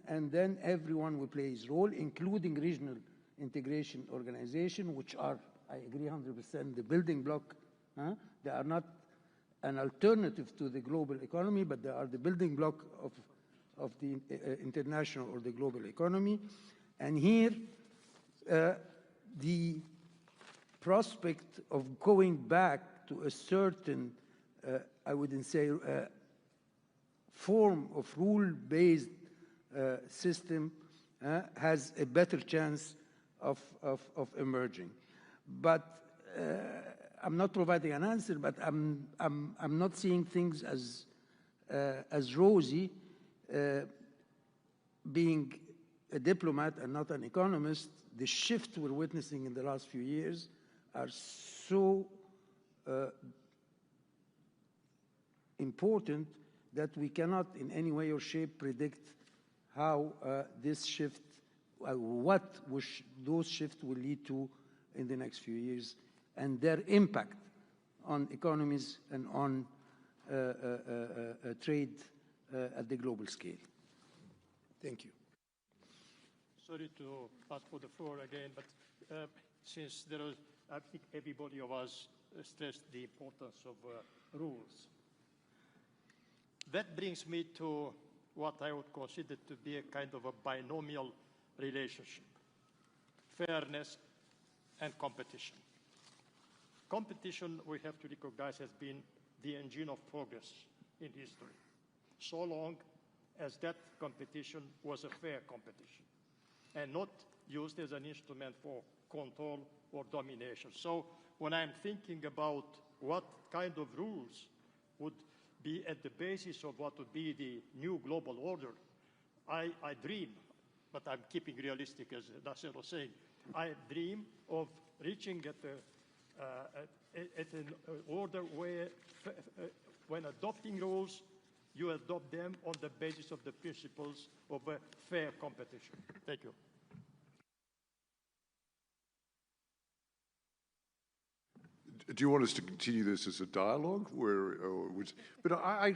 and then everyone will play his role, including regional integration organization, which are, I agree 100%, the building block. They are not an alternative to the global economy, but they are the building block of the international or the global economy. And here, the prospect of going back to a certain, I wouldn't say, form of rule-based system has a better chance of emerging. But I'm not providing an answer, but I'm not seeing things as rosy, being a diplomat and not an economist, the shift we're witnessing in the last few years are so important that we cannot in any way or shape predict how this shift, what those shifts will lead to in the next few years, and their impact on economies and on trade at the global scale. Thank you. Sorry to ask for the floor again, but since there is, I think everybody of us stressed the importance of rules. That brings me to what I would consider to be a kind of a binomial relationship: fairness and competition. Competition, we have to recognize, has been the engine of progress in history, so long as that competition was a fair competition and not used as an instrument for control or domination. So when I'm thinking about what kind of rules would be at the basis of what would be the new global order, I dream, but I'm keeping realistic, as Nasser was saying, I dream of reaching at an order where, when adopting rules, you adopt them on the basis of the principles of a fair competition. Thank you. Do you want us to continue this as a dialogue? But I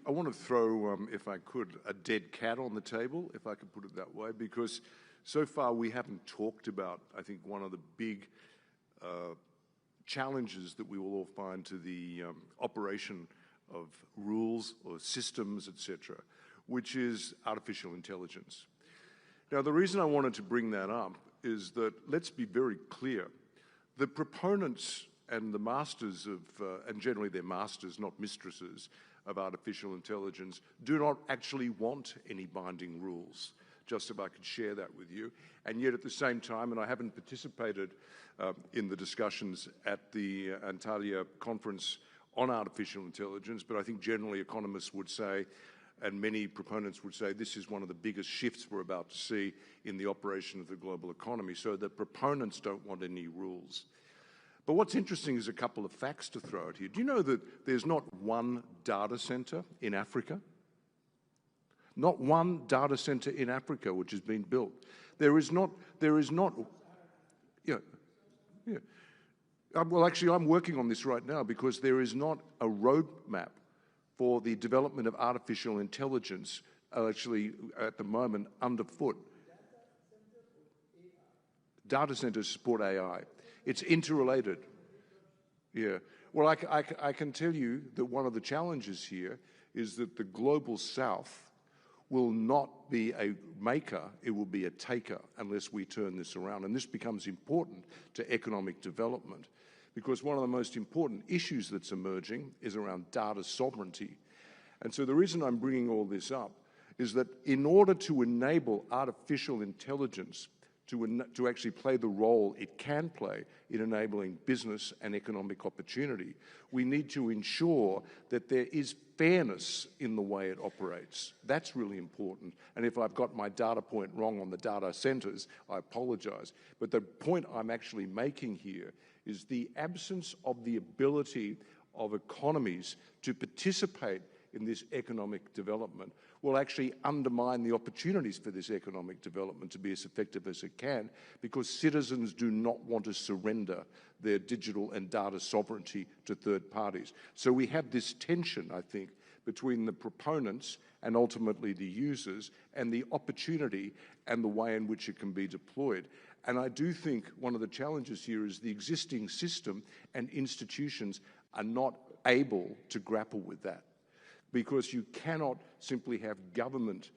want to throw, if I could, a dead cat on the table, if I could put it that way, because so far we haven't talked about, I think, one of the big challenges that we will all find to the operation of rules or systems, etc., which is artificial intelligence. Now, the reason I wanted to bring that up is that, let's be very clear, the proponents and the masters of, and generally they're masters, not mistresses, of artificial intelligence, do not actually want any binding rules, just if I could share that with you. And yet at the same time, and I haven't participated in the discussions at the Antalya conference on artificial intelligence, but I think generally economists would say, and many proponents would say, this is one of the biggest shifts we're about to see in the operation of the global economy. So the proponents don't want any rules. But what's interesting is a couple of facts to throw out here. Do you know that there's not one data center in Africa? Not one data center in Africa which has been built. There is not, well, actually, I'm working on this right now because there is not a roadmap for the development of artificial intelligence, actually, at the moment, underfoot. Data centers support AI. It's interrelated. Yeah. Well, I can tell you that one of the challenges here is that the global south will not be a maker, it will be a taker unless we turn this around. And this becomes important to economic development because one of the most important issues that's emerging is around data sovereignty. And so the reason I'm bringing all this up is that in order to enable artificial intelligence to actually play the role it can play in enabling business and economic opportunity, we need to ensure that there is fairness in the way it operates. That's really important. And if I've got my data point wrong on the data centers, I apologize. But the point I'm actually making here is the absence of the ability of economies to participate in this economic development will actually undermine the opportunities for this economic development to be as effective as it can, because citizens do not want to surrender their digital and data sovereignty to third parties. So we have this tension, I think, between the proponents and ultimately the users and the opportunity and the way in which it can be deployed. And I do think one of the challenges here is the existing system and institutions are not able to grapple with that, because you cannot simply have government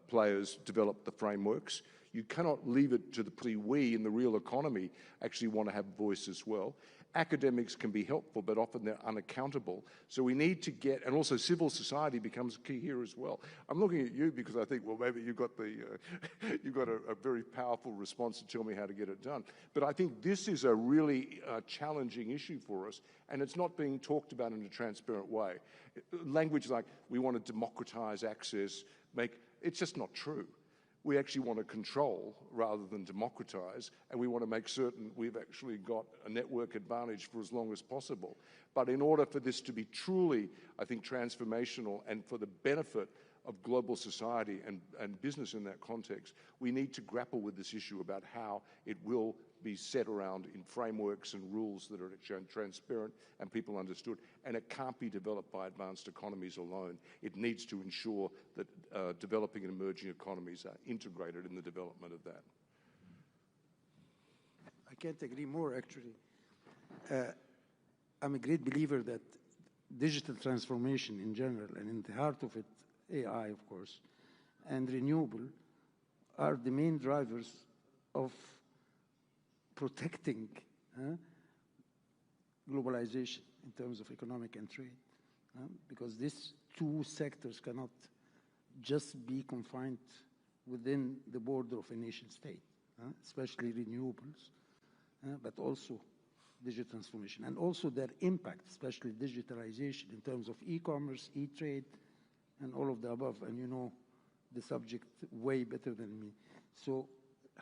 players develop the frameworks. You cannot leave it to we in the real economy actually want to have voice as well. Academics can be helpful, but often they're unaccountable. So we need to get, and also civil society becomes key here as well. I'm looking at you because I think, well, maybe you've got a very powerful response to tell me how to get it done. But I think this is a really challenging issue for us, and it's not being talked about in a transparent way. Language like we want to democratize access, it's just not true. We actually want to control rather than democratize, and we want to make certain we've actually got a network advantage for as long as possible. But in order for this to be truly, I think, transformational and for the benefit of global society and business in that context, we need to grapple with this issue about how it will be set around in frameworks and rules that are transparent and people understood. And it can't be developed by advanced economies alone. It needs to ensure that developing and emerging economies are integrated in the development of that. I can't agree more, actually. I'm a great believer that digital transformation in general, and in the heart of it, AI, of course, and renewable, are the main drivers of protecting globalization in terms of economic and trade, because these two sectors cannot just be confined within the border of a nation state, especially renewables, but also digital transformation, and also their impact, especially digitalization in terms of e-commerce, e-trade, and all of the above. And you know the subject way better than me. So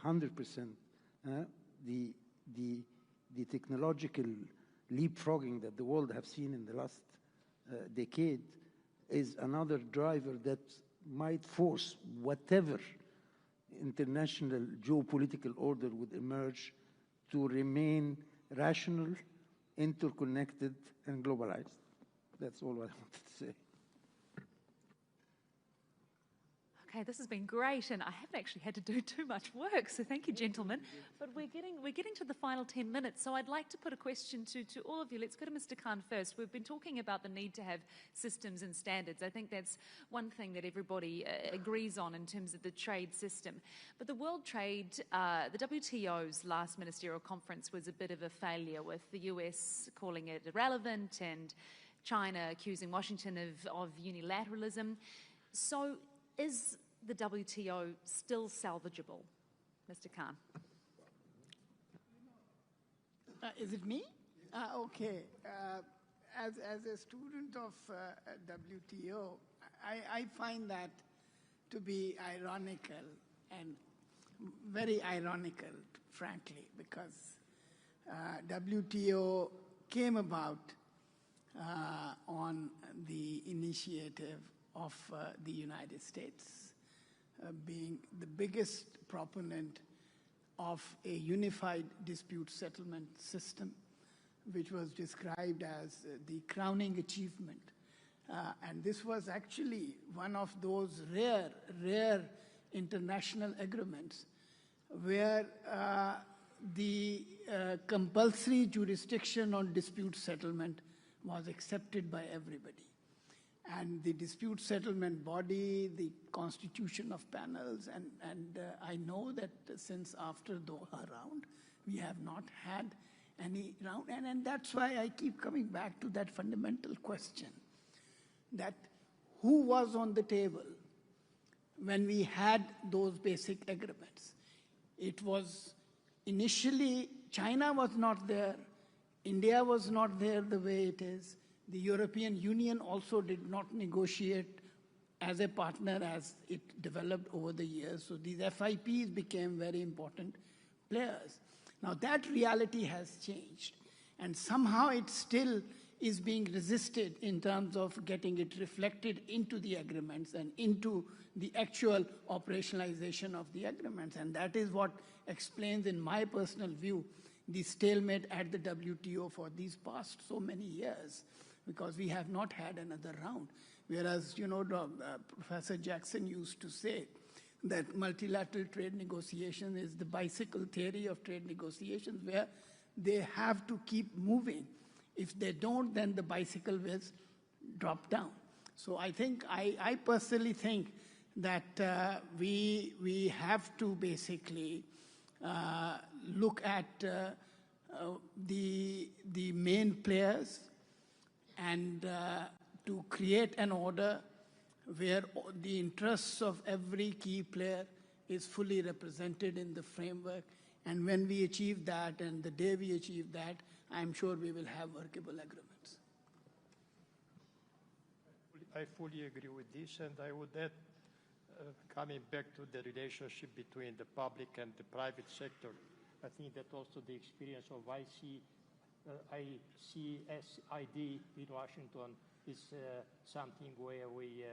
100%, the technological leapfrogging that the world have seen in the last decade is another driver that might force whatever international geopolitical order would emerge to remain rational, interconnected, and globalized. That's all I wanted to say. Okay, this has been great, and I haven't actually had to do too much work, so thank you, gentlemen. But we're getting to the final 10 minutes, so I'd like to put a question to all of you. Let's go to Mr. Khan first. We've been talking about the need to have systems and standards. I think that's one thing that everybody agrees on in terms of the trade system. But the World Trade, the WTO's last ministerial conference was a bit of a failure, with the US calling it irrelevant and China accusing Washington of unilateralism. So is the WTO still salvageable? Mr. Khan. Is it me? Okay. As a student of WTO, I find that to be ironical, and very ironical, frankly, because WTO came about on the initiative of the United States, being the biggest proponent of a unified dispute settlement system, which was described as the crowning achievement. And this was actually one of those rare international agreements where the compulsory jurisdiction on dispute settlement was accepted by everybody. And the dispute settlement body, the constitution of panels, and I know that since after Doha round, we have not had any round. And that's why I keep coming back to that fundamental question, that who was on the table when we had those basic agreements? It was initially, China was not there, India was not there the way it is. The European Union also did not negotiate as a partner as it developed over the years. So these FIPs became very important players. Now that reality has changed, and somehow it still is being resisted in terms of getting it reflected into the agreements and into the actual operationalization of the agreements. And that is what explains, in my personal view, the stalemate at the WTO for these past so many years, because we have not had another round. Whereas, you know, Professor Jackson used to say that multilateral trade negotiation is the bicycle theory of trade negotiations, where they have to keep moving. If they don't, then the bicycle will drop down. So I think, I personally think that we have to basically look at the main players, and to create an order where the interests of every key player is fully represented in the framework. And when we achieve that, and the day we achieve that, I'm sure we will have workable agreements. I fully agree with this, and I would add coming back to the relationship between the public and the private sector, I think that also the experience of ICSID in Washington is something where we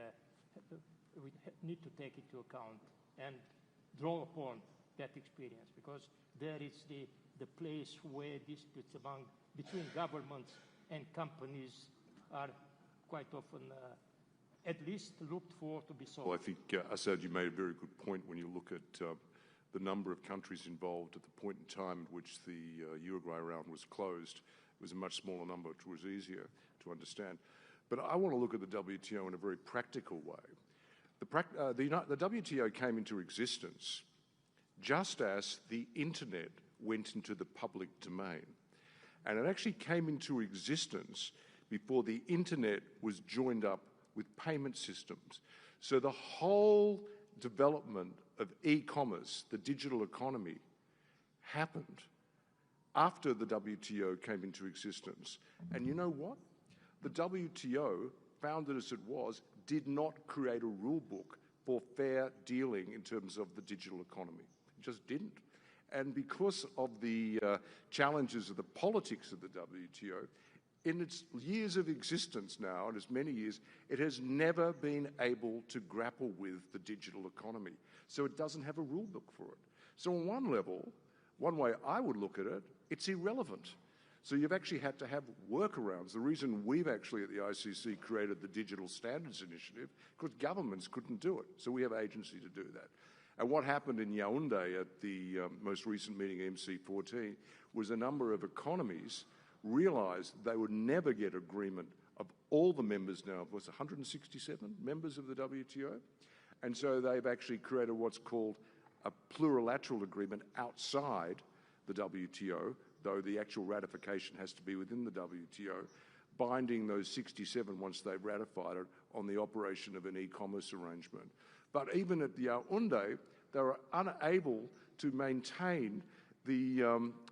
need to take into account and draw upon that experience, because there is the place where disputes between governments and companies are quite often at least looked for to be solved. Well, I think, Assad, you made a very good point when you look at the number of countries involved at the point in time at which the Uruguay round was closed. It was a much smaller number, which was easier to understand. But I want to look at the WTO in a very practical way. The WTO came into existence just as the internet went into the public domain. And it actually came into existence before the internet was joined up with payment systems. So the whole development of e-commerce, the digital economy, happened after the WTO came into existence. And you know what? The WTO, founded as it was, did not create a rule book for fair dealing in terms of the digital economy. It just didn't. And because of the challenges of the politics of the WTO, in its years of existence now, and as many years, it has never been able to grapple with the digital economy. So it doesn't have a rule book for it. So on one level, one way I would look at it, it's irrelevant. So you've actually had to have workarounds. The reason we've actually at the ICC created the Digital Standards Initiative, because governments couldn't do it. So we have agency to do that. And what happened in Yaoundé at the most recent meeting, MC14, was a number of economies realized they would never get agreement of all the members now. It was 167 members of the WTO. And so they've actually created what's called a plurilateral agreement outside the WTO, though the actual ratification has to be within the WTO, binding those 67 once they've ratified it on the operation of an e-commerce arrangement. But even at the Yaoundé, they were unable to maintain the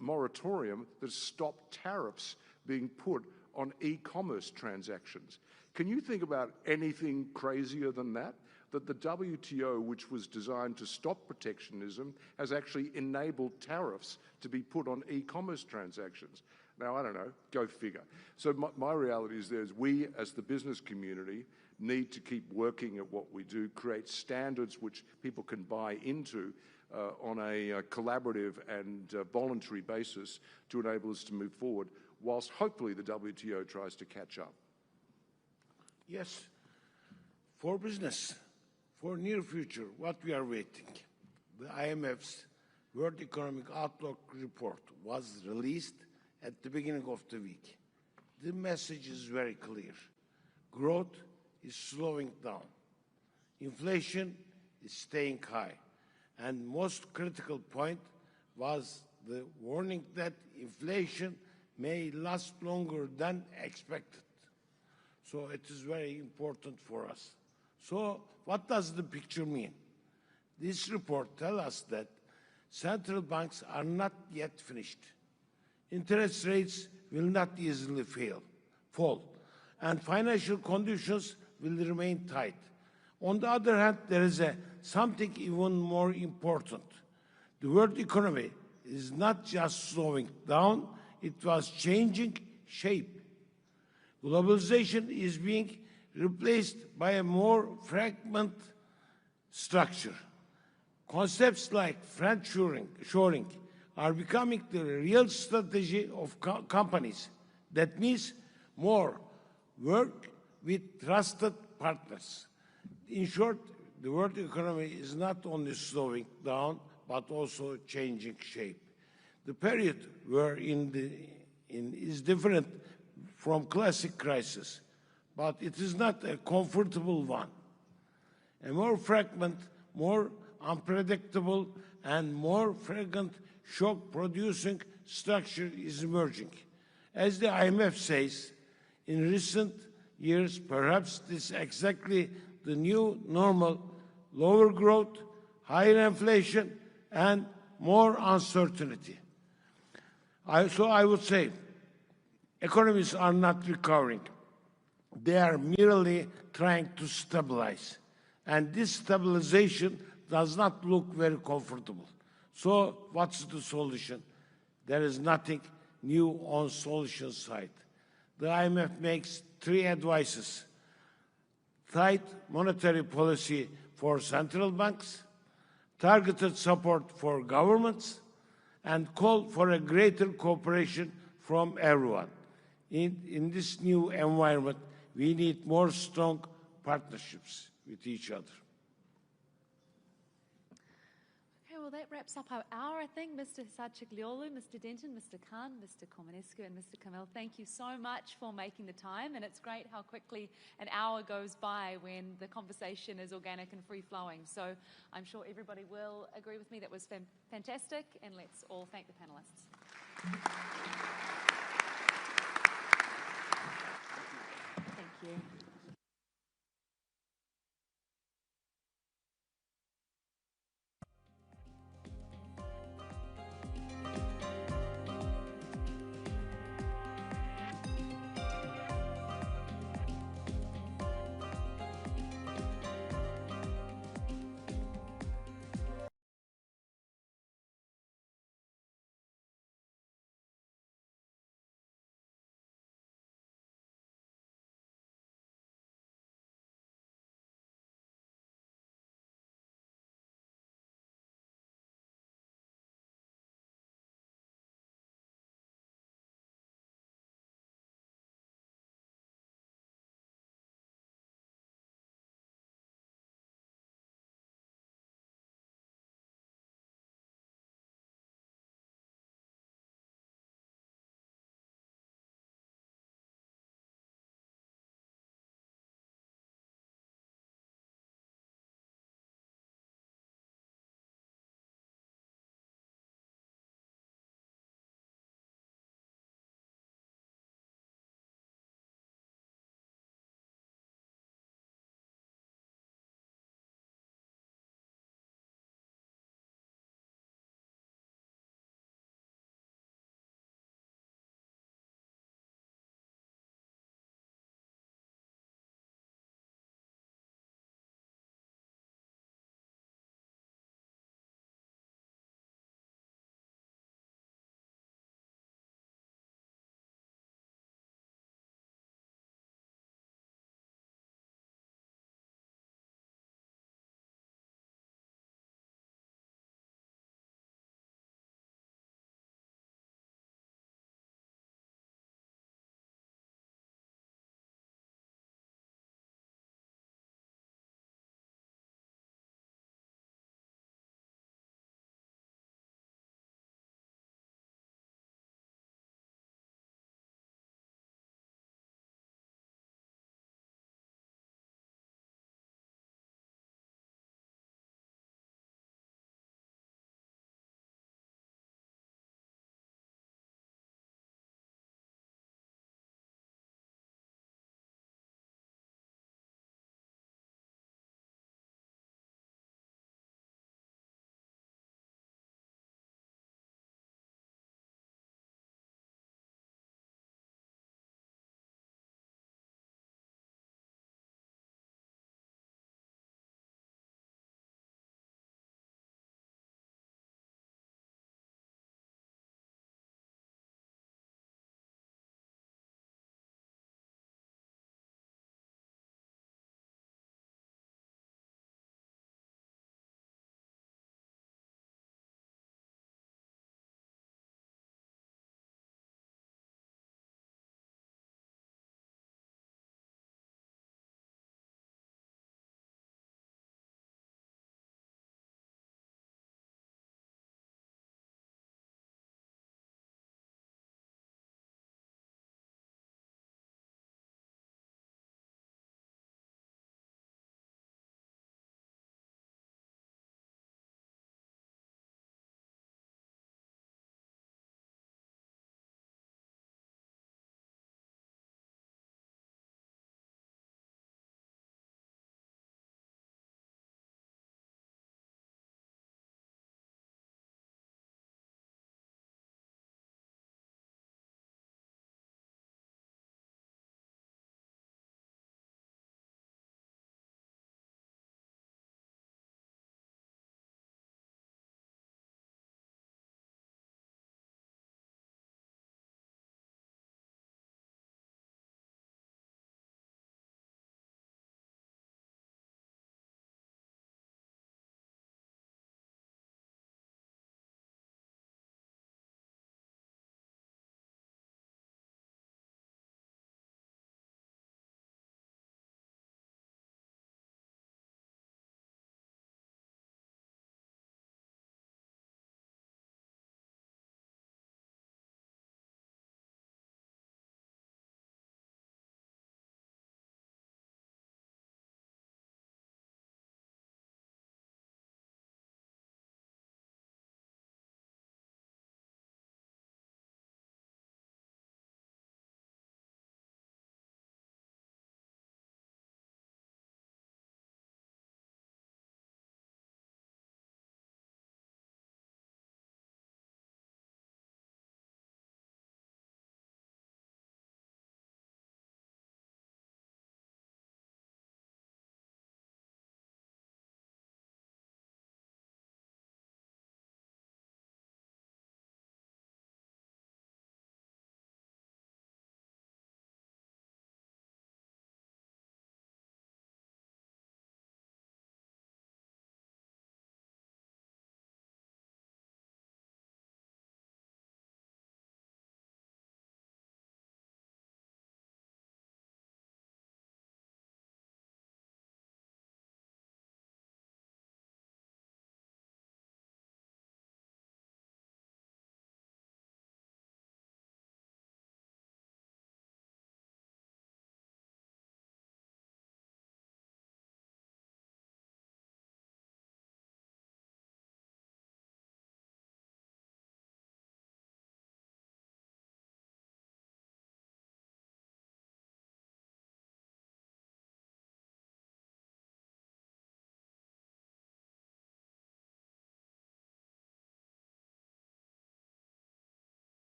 moratorium that stopped tariffs being put on e-commerce transactions. Can you think about anything crazier than that? That the WTO, which was designed to stop protectionism, has actually enabled tariffs to be put on e-commerce transactions. Now, I don't know, go figure. So my reality is we, as the business community, need to keep working at what we do, create standards which people can buy into on a collaborative and voluntary basis to enable us to move forward, whilst hopefully the WTO tries to catch up. Yes, for business, for near future, what we are waiting. The IMF's World Economic Outlook report was released at the beginning of the week. The message is very clear. Growth is slowing down. Inflation is staying high. And most critical point was the warning that inflation may last longer than expected. So it is very important for us. So what does the picture mean? This report tells us that central banks are not yet finished. Interest rates will not easily fall, and financial conditions will remain tight. On the other hand, there is something even more important. The world economy is not just slowing down, it was changing shape. Globalization is being replaced by a more fragmented structure. Concepts like friendshoring are becoming the real strategy of companies. That means more work with trusted partners. In short, the world economy is not only slowing down, but also changing shape. The period we're in is different from classic crisis, but it is not a comfortable one. A more fragmented, more unpredictable, and more frequent shock-producing structure is emerging. As the IMF says, in recent years, perhaps this is exactly the new normal: lower growth, higher inflation, and more uncertainty. So I would say economies are not recovering. They are merely trying to stabilize. And this stabilization does not look very comfortable. So what's the solution? There is nothing new on solution side. The IMF makes 3 advices: tight monetary policy for central banks, targeted support for governments, and call for a greater cooperation from everyone. In this new environment, we need more strong partnerships with each other. Okay, well, that wraps up our hour, I think. Mr. Sarchigliolu, Mr. Denton, Mr. Khan, Mr. Komanescu, and Mr. Kamel, thank you so much for making the time. And it's great how quickly an hour goes by when the conversation is organic and free-flowing. So I'm sure everybody will agree with me. That was fantastic. And let's all thank the panelists. Thank you.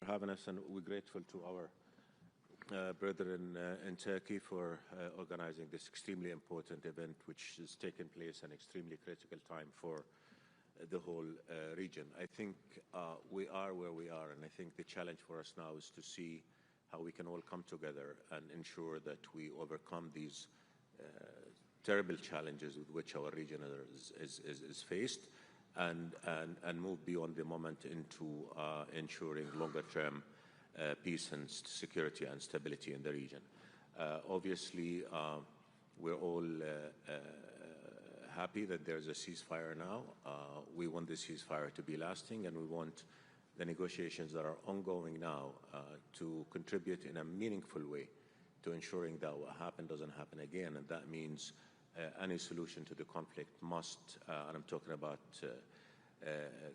for having us, and we're grateful to our brethren in Turkey for organizing this extremely important event, which is taking place at an extremely critical time for the whole region. I think we are where we are, and I think the challenge for us now is to see how we can all come together and ensure that we overcome these terrible challenges with which our region is faced, and move beyond the moment into ensuring longer-term peace and security and stability in the region. Obviously, we're all happy that there's a ceasefire now. We want the ceasefire to be lasting, and we want the negotiations that are ongoing now to contribute in a meaningful way to ensuring that what happened doesn't happen again. And that means any solution to the conflict must, and I'm talking about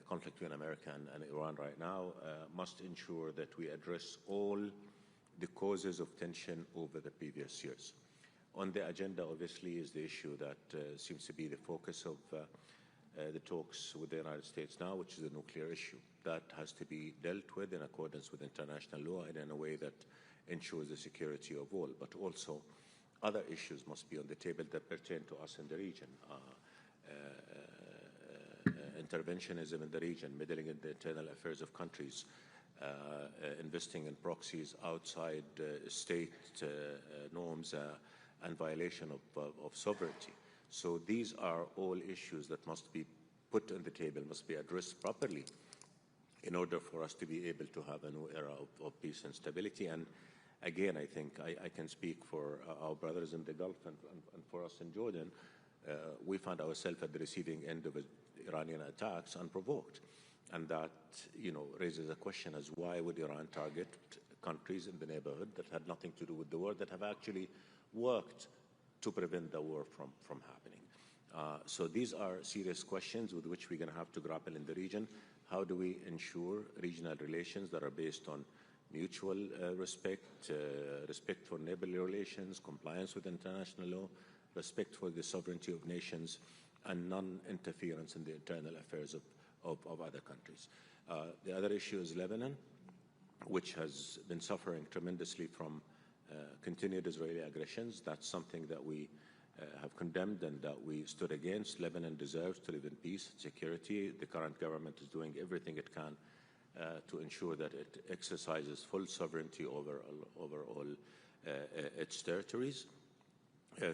conflict between America and Iran right now, must ensure that we address all the causes of tension over the previous years. On the agenda, obviously, is the issue that seems to be the focus of the talks with the United States now, which is the nuclear issue. That has to be dealt with in accordance with international law and in a way that ensures the security of all. But also, other issues must be on the table that pertain to us in the region. Interventionism in the region, meddling in the internal affairs of countries, investing in proxies outside state norms, and violation of sovereignty. So these are all issues that must be put on the table, must be addressed properly in order for us to be able to have a new era of peace and stability. And again, I think I can speak for our brothers in the Gulf and for us in Jordan. We found ourselves at the receiving end of Iranian attacks unprovoked. And that, raises a question as why would Iran target countries in the neighborhood that had nothing to do with the war, that have actually worked to prevent the war from happening. So these are serious questions with which we're going to have to grapple in the region. How do we ensure regional relations that are based on mutual respect, respect for neighborly relations, compliance with international law, respect for the sovereignty of nations, and non-interference in the internal affairs of other countries. The other issue is Lebanon, which has been suffering tremendously from continued Israeli aggressions. That's something that we have condemned and that we stood against. Lebanon deserves to live in peace and security. The current government is doing everything it can to ensure that it exercises full sovereignty over all its territories,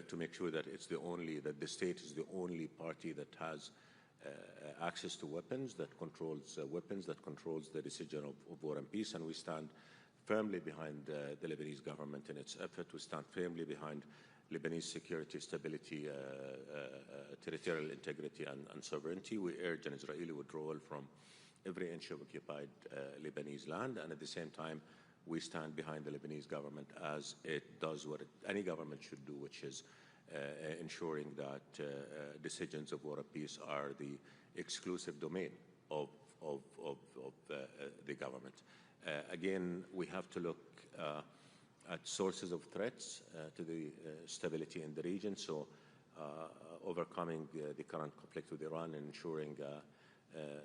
to make sure that that the state is the only party that has access to weapons, that controls the decision of war and peace. And we stand firmly behind the Lebanese government in its effort. We stand firmly behind Lebanese security, stability, territorial integrity, and sovereignty. We urge an Israeli withdrawal from every inch of occupied Lebanese land, and at the same time, we stand behind the Lebanese government as it does what any government should do, which is ensuring that decisions of war and peace are the exclusive domain of the government. Again, we have to look at sources of threats to the stability in the region. So overcoming the current conflict with Iran and ensuring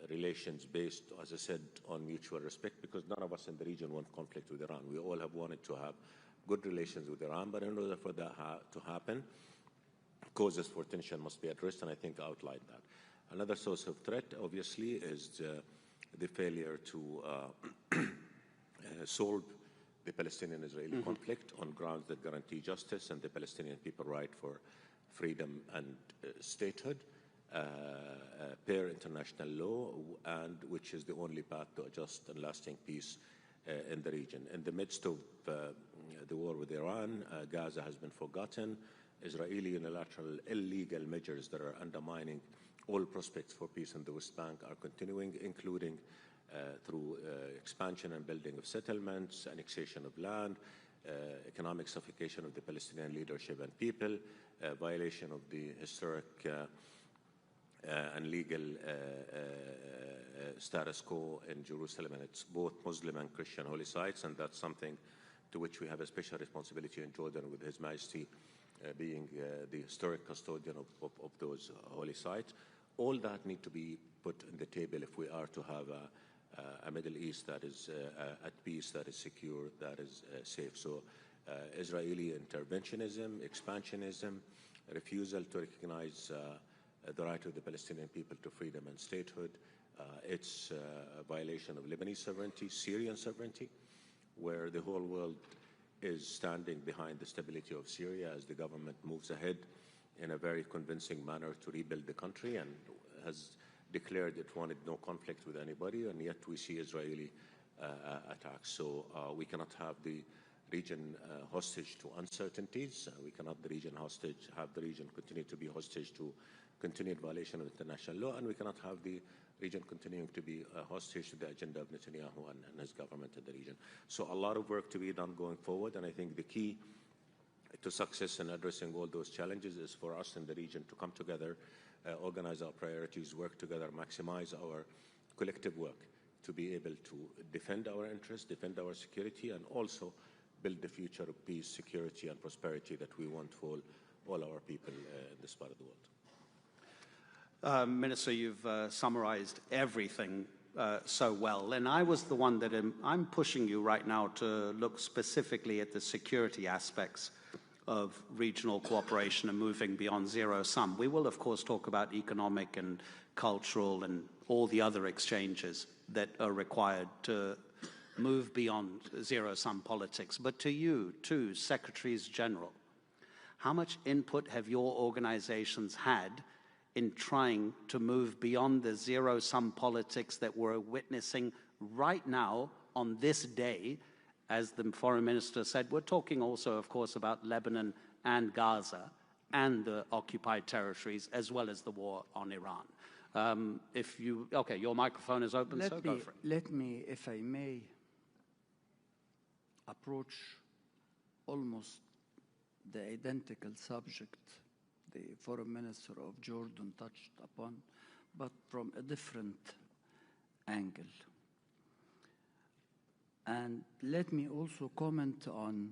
relations based, as I said, on mutual respect, because none of us in the region want conflict with Iran. We all have wanted to have good relations with Iran, but in order for that to happen, causes for tension must be addressed, and I think I outlined that. Another source of threat, obviously, is the failure to solve the Palestinian-Israeli conflict on grounds that guarantee justice and the Palestinian people right for freedom and statehood per international law, and which is the only path to a just and lasting peace in the region. In the midst of the war with Iran, Gaza has been forgotten. Israeli unilateral illegal measures that are undermining all prospects for peace in the West Bank are continuing, including through expansion and building of settlements, annexation of land, economic suffocation of the Palestinian leadership and people, violation of the historic and legal status quo in Jerusalem and its both Muslim and Christian holy sites, and that's something to which we have a special responsibility in Jordan, with His Majesty being the historic custodian of those holy sites. All that need to be put on the table if we are to have a Middle East that is at peace, that is secure, that is safe. So Israeli interventionism, expansionism, refusal to recognize the right of the Palestinian people to freedom and statehood. It's a violation of Lebanese sovereignty, Syrian sovereignty, where the whole world is standing behind the stability of Syria as the government moves ahead in a very convincing manner to rebuild the country, and has declared it wanted no conflict with anybody, and yet we see Israeli attacks. So we cannot have the region hostage to uncertainties. We cannot have the region continue to be hostage to continued violation of international law, and we cannot have the region continuing to be hostage to the agenda of Netanyahu and his government in the region. So a lot of work to be done going forward, and I think the key to success in addressing all those challenges is for us in the region to come together, organize our priorities, work together, maximize our collective work to be able to defend our interests, defend our security, and also build the future of peace, security, and prosperity that we want for all our people in this part of the world. Minister, you've summarized everything so well, and I was the one that I'm pushing you right now to look specifically at the security aspects of regional cooperation and moving beyond zero-sum. We will, of course, talk about economic and cultural and all the other exchanges that are required to move beyond zero-sum politics. But to you, too, Secretaries General, how much input have your organizations had in trying to move beyond the zero-sum politics that we're witnessing right now on this day? As the Foreign Minister said, we're talking also, of course, about Lebanon and Gaza and the occupied territories, as well as the war on Iran. Okay, your microphone is open, so go for it. Let me, if I may, approach almost the identical subject the Foreign Minister of Jordan touched upon, but from a different angle. And let me also comment on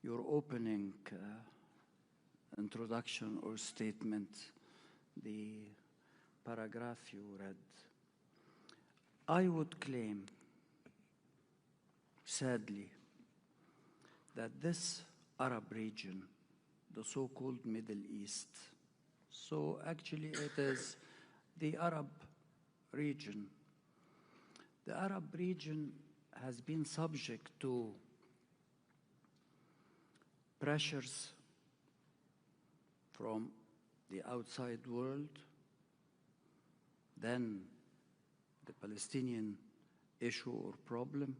your opening introduction or statement, the paragraph you read. I would claim, sadly, that this Arab region, the so-called Middle East, so actually it is the Arab region. The Arab region has been subject to pressures from the outside world, then the Palestinian issue or problem,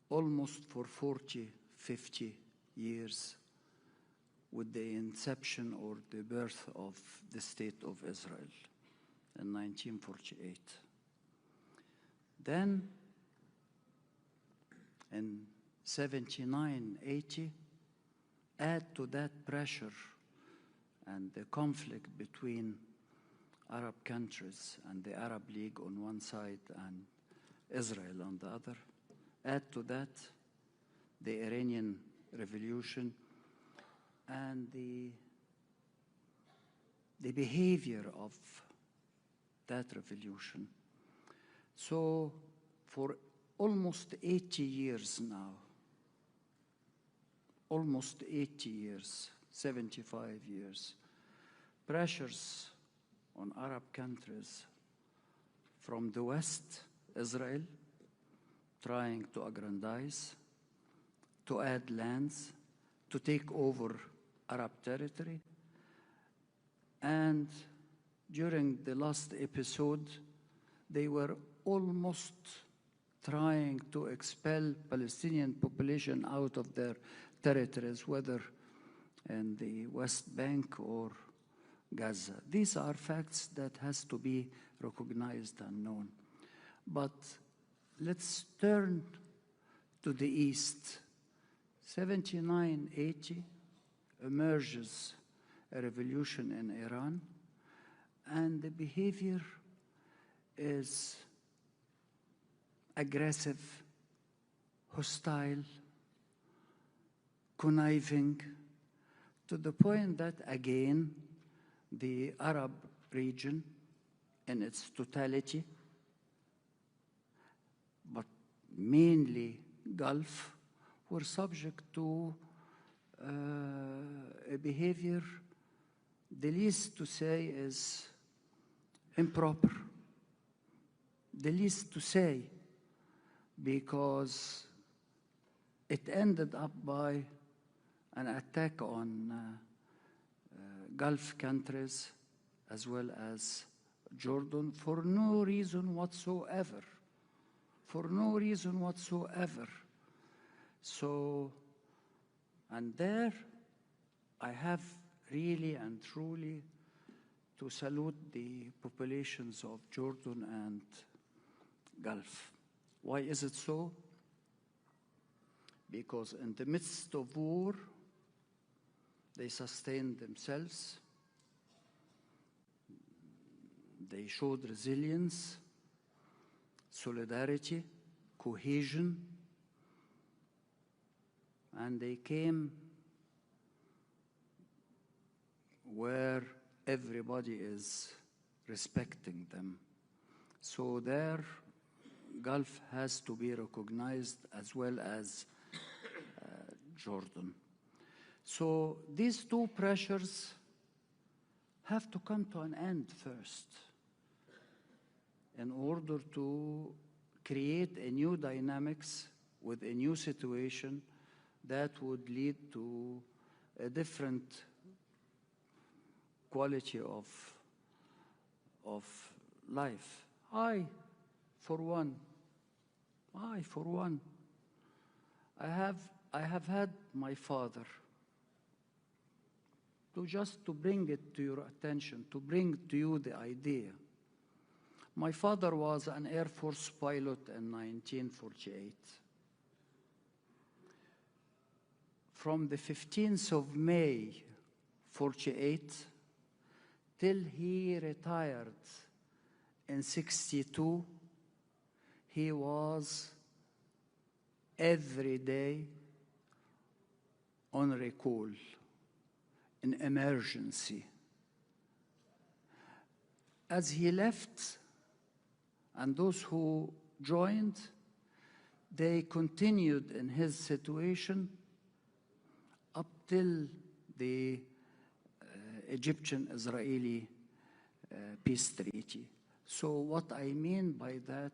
almost for 40, 50 years with the inception or the birth of the State of Israel in 1948. Then in 79, 80, add to that pressure and the conflict between Arab countries and the Arab League on one side and Israel on the other. Add to that the Iranian Revolution and the behavior of that revolution. So for almost 80 years now, almost 80 years, 75 years, pressures on Arab countries from the West, Israel, trying to aggrandize, to add lands, to take over Arab territory. And during the last episode, they were almost trying to expel Palestinian population out of their territories, whether in the West Bank or Gaza. These are facts that has to be recognized and known. But let's turn to the East. 79, 80 emerges a revolution in Iran, and the behavior is aggressive, hostile, conniving, to the point that, again, the Arab region in its totality mainly Gulf, were subject to a behavior, the least to say is improper. The least to say, because it ended up by an attack on Gulf countries as well as Jordan for no reason whatsoever. For no reason whatsoever. So, and there I have really and truly to salute the populations of Jordan and Gulf. Why is it so? Because in the midst of war, they sustained themselves. They showed resilience, solidarity, cohesion, and they came where everybody is respecting them. So there, Gulf has to be recognized as well as Jordan. So these two pressures have to come to an end first in order to create a new dynamics with a new situation that would lead to a different quality of life. I, for one, I have had my father, to bring it to your attention, to bring to you the idea. My father was an Air Force pilot in 1948. From the 15th of May, 48, till he retired in 62, he was every day on recall, in emergency. As he left, and those who joined, they continued in his situation up till the Egyptian-Israeli peace treaty. So what I mean by that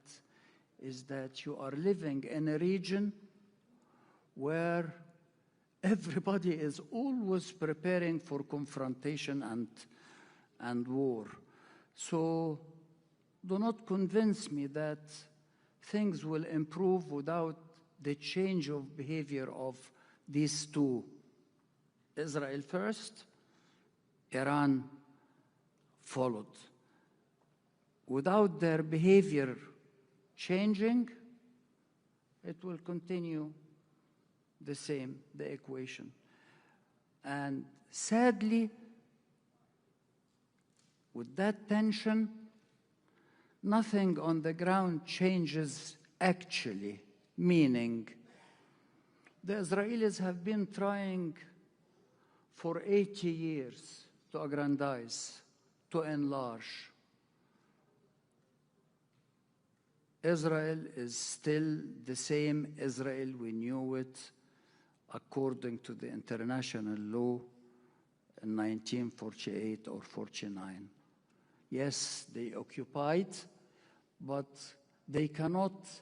is that you are living in a region where everybody is always preparing for confrontation and war. So do not convince me that things will improve without the change of behavior of these two. Israel first, Iran followed. Without their behavior changing, it will continue the same, the equation. And sadly, with that tension, nothing on the ground changes actually, meaning the Israelis have been trying for 80 years to aggrandize, to enlarge. Israel is still the same Israel we knew it according to the international law in 1948 or 49. Yes, they occupied, but they cannot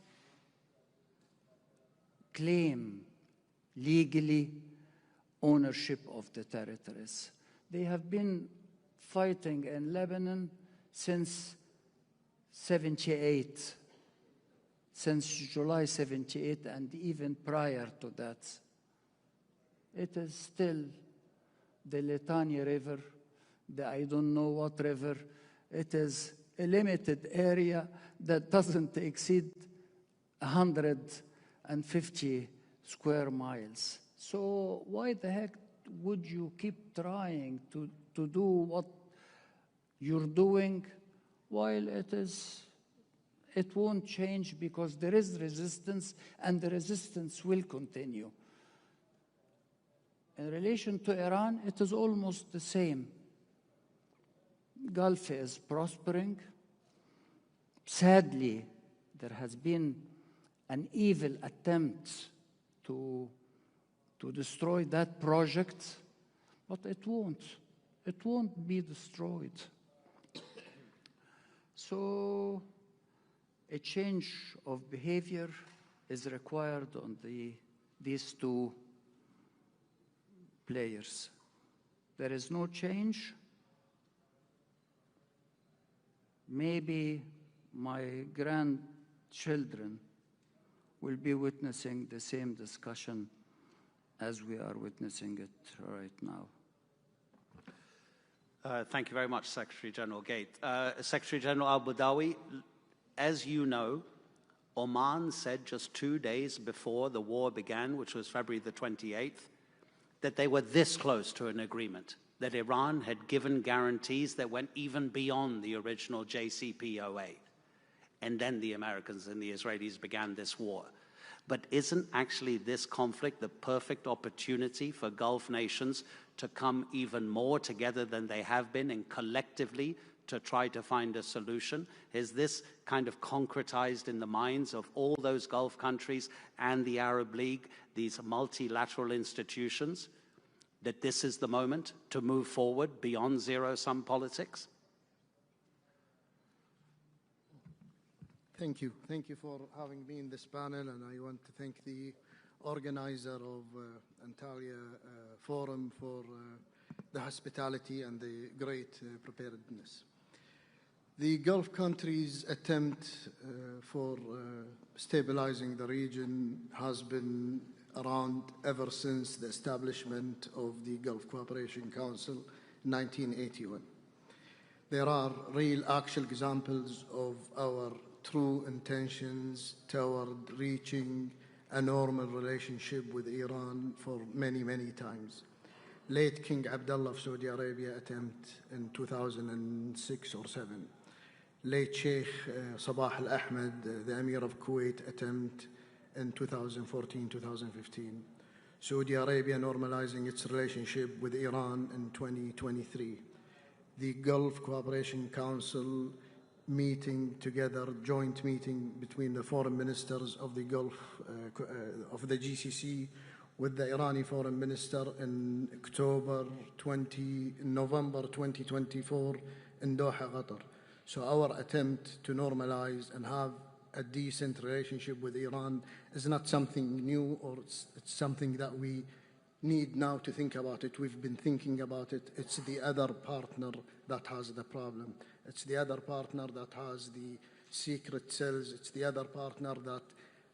claim legally ownership of the territories. They have been fighting in Lebanon since 78, since July 78, and even prior to that. It is still the Litani River, the I don't know what river. It is a limited area that doesn't exceed 150 square miles. So why the heck would you keep trying to do what you're doing while it won't change, because there is resistance and the resistance will continue. In relation to Iran, it is almost the same. Gulf is prospering. Sadly, there has been an evil attempt to destroy that project, but it won't. It won't be destroyed. So a change of behavior is required on these two players. There is no change. Maybe my grandchildren will be witnessing the same discussion as we are witnessing it right now. Thank you very much, Secretary General Gate. Secretary General al-Badawi, as you know, Oman said just 2 days before the war began, which was February the 28th, that they were this close to an agreement, that Iran had given guarantees that went even beyond the original JCPOA. And then the Americans and the Israelis began this war. But isn't actually this conflict the perfect opportunity for Gulf nations to come even more together than they have been and collectively to try to find a solution? Is this kind of concretized in the minds of all those Gulf countries and the Arab League, these multilateral institutions, that this is the moment to move forward beyond zero-sum politics? Thank you. Thank you for having me in this panel, and I want to thank the organizer of Antalya Forum for the hospitality and the great preparedness. The Gulf countries' attempt for stabilizing the region has been around ever since the establishment of the Gulf Cooperation Council in 1981. There are real actual examples of our true intentions toward reaching a normal relationship with Iran for many, many times. Late King Abdullah of Saudi Arabia attempt in 2006 or 7. Late Sheikh Sabah al-Ahmed, the Emir of Kuwait, attempt in 2014, 2015. Saudi Arabia normalizing its relationship with Iran in 2023. The Gulf Cooperation Council meeting together, joint meeting between the foreign ministers of the Gulf, of the GCC with the Irani foreign minister in November 2024 in Doha, Qatar. So our attempt to normalize and have a decent relationship with Iran is not something new, or it's something that we need now to think about it. We've been thinking about it. It's the other partner that has the problem. It's the other partner that has the secret cells. It's the other partner that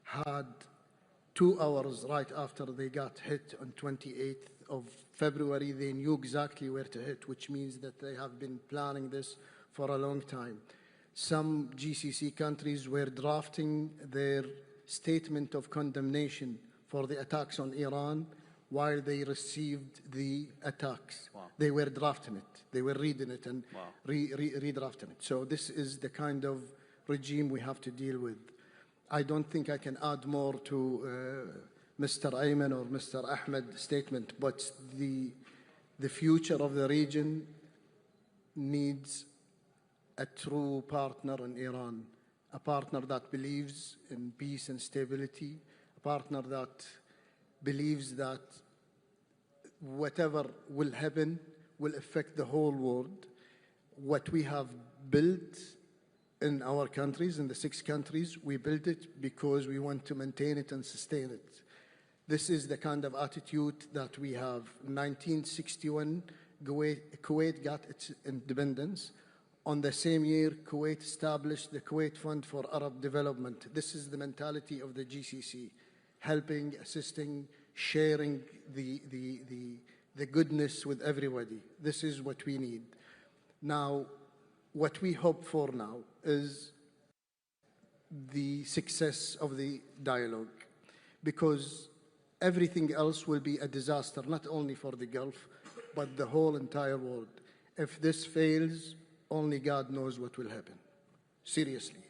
had 2 hours right after they got hit on 28th of February, they knew exactly where to hit, which means that they have been planning this for a long time. Some GCC countries were drafting their statement of condemnation for the attacks on Iran while they received the attacks. Wow. They were drafting it. They were reading it and Wow. redrafting it. So this is the kind of regime we have to deal with. I don't think I can add more to Mr. Ayman or Mr. Ahmed's statement, but the future of the region needs a true partner in Iran, a partner that believes in peace and stability, a partner that believes that whatever will happen will affect the whole world. What we have built in our countries, in the 6 countries, we built it because we want to maintain it and sustain it. This is the kind of attitude that we have. In 1961, Kuwait got its independence. On the same year, Kuwait established the Kuwait Fund for Arab Development. This is the mentality of the GCC, helping, assisting, sharing the goodness with everybody. This is what we need. Now, what we hope for now is the success of the dialogue, because everything else will be a disaster, not only for the Gulf, but the whole entire world. If this fails, only God knows what will happen. Seriously.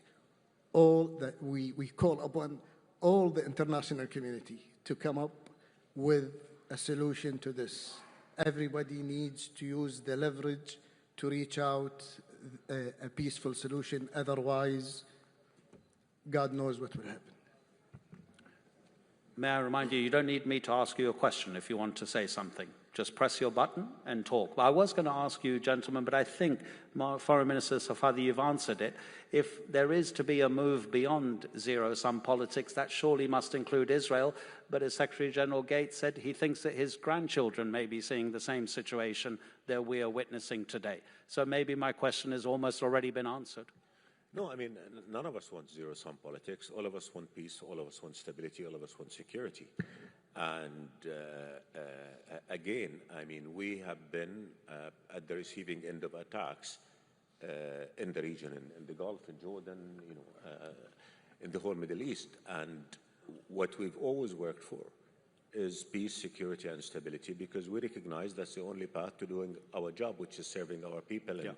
We call upon all the international community to come up with a solution to this. Everybody needs to use the leverage to reach out a peaceful solution. Otherwise, God knows what will happen. May I remind you, you don't need me to ask you a question if you want to say something. Just press your button and talk. But I was going to ask you, gentlemen, but I think, Foreign Minister Safadi, you've answered it. If there is to be a move beyond zero-sum politics, that surely must include Israel. But as Secretary General Gates said, he thinks that his grandchildren may be seeing the same situation that we are witnessing today. So maybe my question has almost already been answered. No, I mean, none of us want zero-sum politics. All of us want peace. All of us want stability. All of us want security. And again, I mean, we have been at the receiving end of attacks in the region, in the Gulf, in Jordan, you know, in the whole Middle East. And what we've always worked for is peace, security, and stability, because we recognize that's the only path to doing our job, which is serving our people and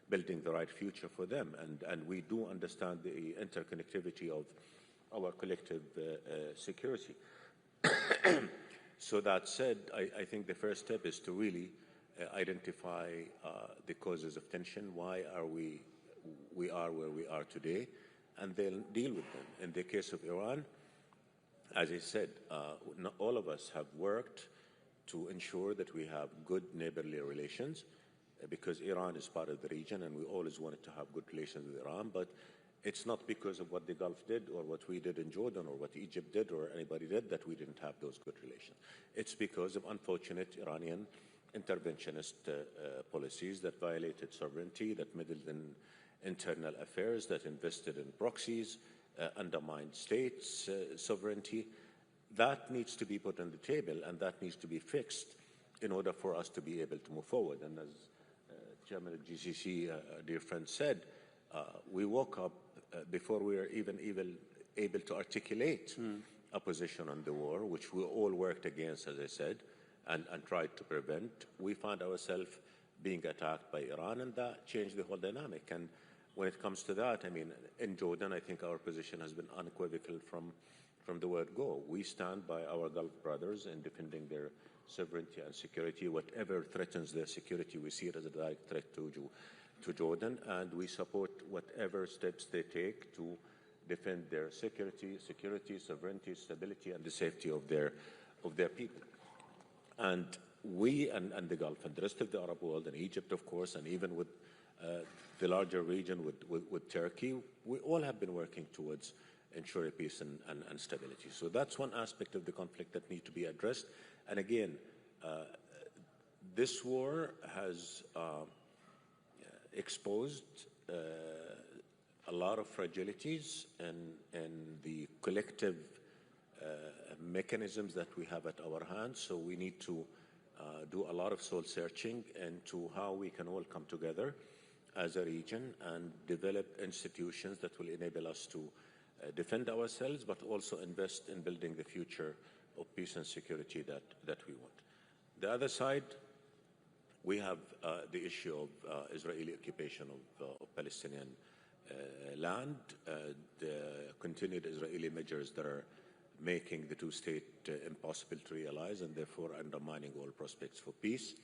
building the right future for them. And we do understand the interconnectivity of our collective security. So that said, I think the first step is to really identify the causes of tension. Why are we are where we are today, and then deal with them. In the case of Iran, as I said, not all of us have worked to ensure that we have good neighborly relations, because Iran is part of the region and we always wanted to have good relations with Iran, but it's not because of what the Gulf did or what we did in Jordan or what Egypt did or anybody did that we didn't have those good relations. It's because of unfortunate Iranian interventionist policies that violated sovereignty, that meddled in internal affairs, that invested in proxies, undermined states' sovereignty. That needs to be put on the table, and that needs to be fixed in order for us to be able to move forward. And as Chairman of GCC, dear friend, said, we woke up before we were even able to articulate a position on the war, which we all worked against, as I said, and tried to prevent. We found ourselves being attacked by Iran, and that changed the whole dynamic. And when it comes to that, I mean, in Jordan, I think our position has been unequivocal from the word go. We stand by our Gulf brothers in defending their sovereignty and security. Whatever threatens their security, we see it as a direct threat to Jordan, and we support whatever steps they take to defend their security, sovereignty, stability, and the safety of their people. And we and the Gulf and the rest of the Arab world and Egypt, of course, and even with the larger region with Turkey, we all have been working towards ensuring peace and stability. So that's one aspect of the conflict that needs to be addressed. And again, this war has exposed a lot of fragilities in the collective mechanisms that we have at our hands. So we need to do a lot of soul searching into how we can all come together as a region and develop institutions that will enable us to defend ourselves, but also invest in building the future of peace and security that we want. The other side, we have the issue of Israeli occupation of Palestinian land, the continued Israeli measures that are making the two-state impossible to realize and therefore undermining all prospects for peace.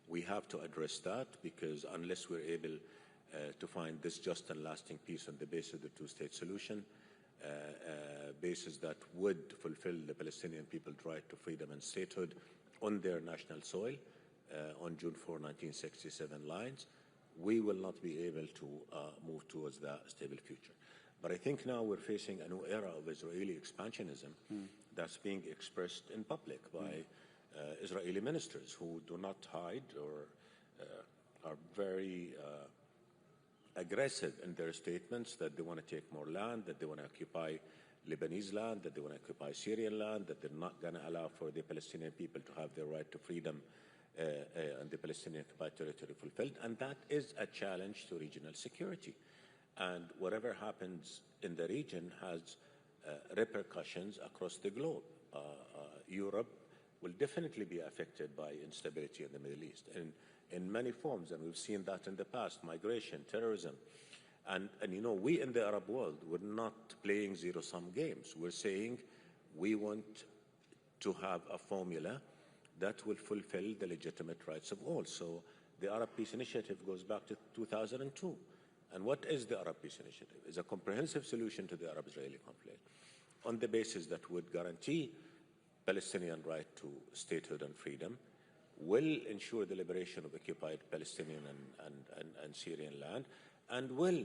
We have to address that, because unless we're able to find this just and lasting peace on the basis of the two-state solution, basis that would fulfill the Palestinian people's right to freedom and statehood on their national soil on June 4, 1967 lines, we will not be able to move towards that stable future. But I think now we're facing a new era of Israeli expansionism that's being expressed in public by Israeli ministers who do not hide or are very aggressive in their statements that they want to take more land, that they want to occupy Lebanese land, that they want to occupy Syrian land, that they're not going to allow for the Palestinian people to have their right to freedom and the Palestinian occupied territory fulfilled. And that is a challenge to regional security. And whatever happens in the region has repercussions across the globe. Europe will definitely be affected by instability in the Middle East in many forms, and we've seen that in the past: migration, terrorism. And you know, we in the Arab world, we're not playing zero-sum games. We're saying we want to have a formula that will fulfill the legitimate rights of all. So the Arab Peace Initiative goes back to 2002. And what is the Arab Peace Initiative? It's a comprehensive solution to the Arab-Israeli conflict on the basis that would guarantee Palestinian right to statehood and freedom, will ensure the liberation of occupied Palestinian and Syrian land, and will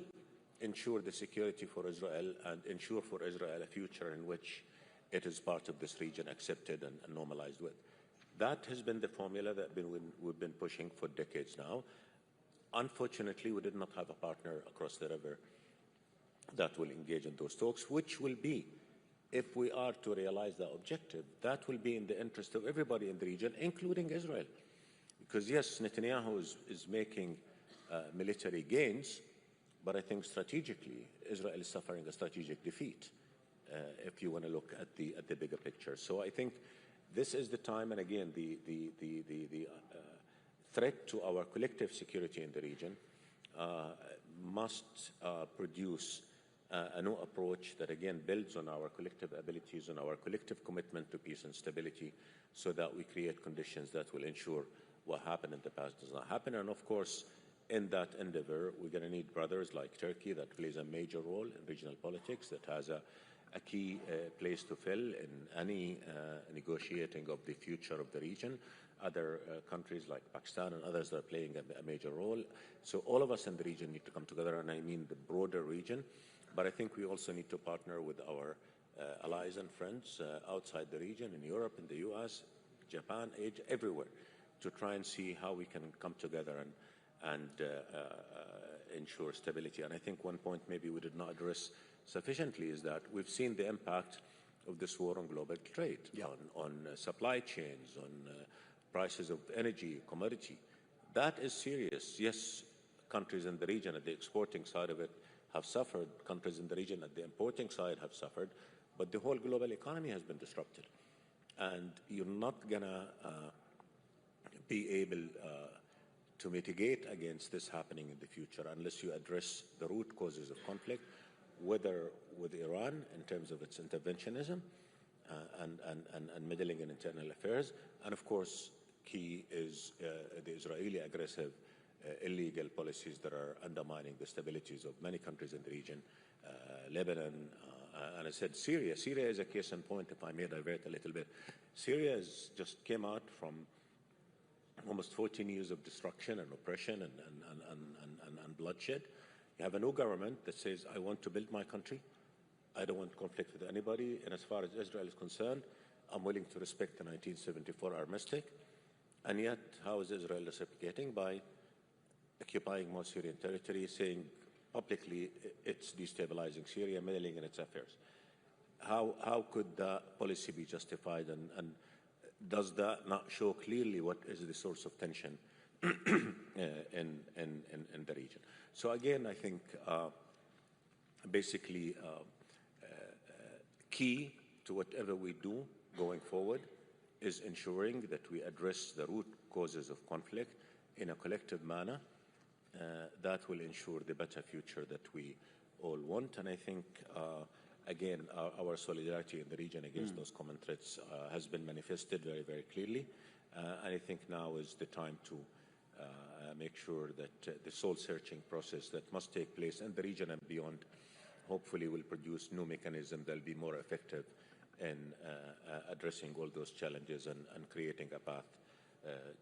ensure the security for Israel and ensure for Israel a future in which it is part of this region, accepted and normalized with. That has been the formula that we've been pushing for decades now. Unfortunately, we did not have a partner across the river that will engage in those talks, which will be, if we are to realize that objective, that will be in the interest of everybody in the region, including Israel. Because yes, Netanyahu is making military gains, but I think strategically, Israel is suffering a strategic defeat, if you want to look at the bigger picture. So I think this is the time, and again, the threat to our collective security in the region must produce a new approach that, again, builds on our collective abilities, on our collective commitment to peace and stability, so that we create conditions that will ensure what happened in the past does not happen. And of course, in that endeavor, we're going to need brothers like Turkey that plays a major role in regional politics, that has a key place to fill in any negotiating of the future of the region. Other countries like Pakistan and others that are playing a major role. So all of us in the region need to come together, and I mean the broader region. But I think we also need to partner with our allies and friends outside the region, in Europe, in the US, Japan, Asia, everywhere, to try and see how we can come together and ensure stability. And I think one point maybe we did not address sufficiently is that we've seen the impact of this war on global trade, on supply chains, on prices of energy, commodity. That is serious. Yes, countries in the region at the exporting side of it have suffered. Countries in the region at the importing side have suffered. But the whole global economy has been disrupted. And you're not going to be able to mitigate against this happening in the future unless you address the root causes of conflict, whether with Iran in terms of its interventionism and meddling in internal affairs, and of course, key is the Israeli aggressive illegal policies that are undermining the stabilities of many countries in the region, Lebanon, and I said Syria. Syria is a case in point, if I may divert a little bit. Syria just came out from almost 14 years of destruction and oppression and bloodshed. You have a new government that says, I want to build my country. I don't want conflict with anybody. And as far as Israel is concerned, I'm willing to respect the 1974 armistice. And yet, how is Israel reciprocating? By occupying more Syrian territory, saying publicly it's destabilizing Syria, meddling in its affairs. How could that policy be justified? And does that not show clearly what is the source of tension in the region? So again, I think basically key to whatever we do going forward is ensuring that we address the root causes of conflict in a collective manner that will ensure the better future that we all want. And I think, again, our solidarity in the region against those common threats has been manifested very, very clearly. And I think now is the time to make sure that the soul-searching process that must take place in the region and beyond hopefully will produce new mechanisms that will be more effective in addressing all those challenges and creating a path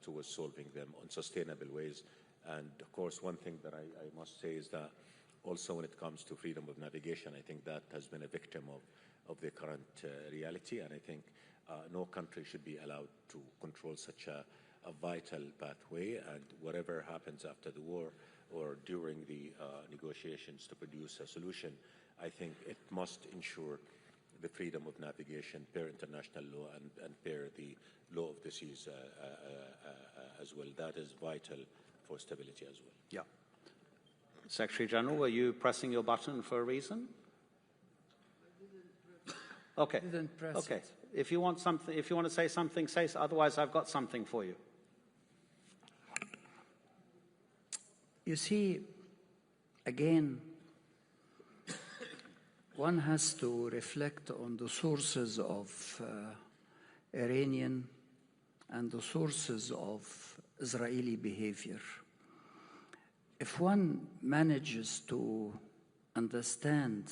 towards solving them in sustainable ways. And of course, one thing that I must say is that also when it comes to freedom of navigation, I think that has been a victim of the current reality. And I think no country should be allowed to control such a vital pathway. And whatever happens after the war or during the negotiations to produce a solution, I think it must ensure the freedom of navigation per international law and per the law of the seas as well. That is vital for stability as well. Yeah. Secretary General, were you pressing your button for a reason? Okay. Didn't press okay. it. If you want something, if you want to say something, say so. Otherwise, I've got something for you. You see, again, one has to reflect on the sources of Iranian and the sources of Israeli behavior. If one manages to understand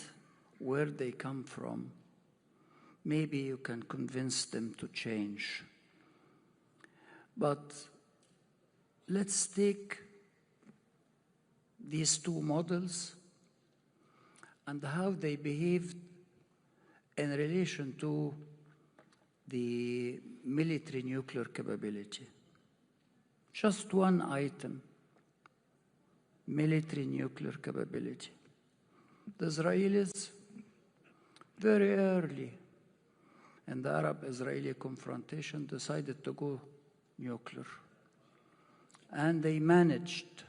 where they come from, maybe you can convince them to change. But let's take these two models and how they behaved in relation to the military nuclear capability. Just one item, military nuclear capability. The Israelis, very early in the Arab-Israeli confrontation, decided to go nuclear. And they managed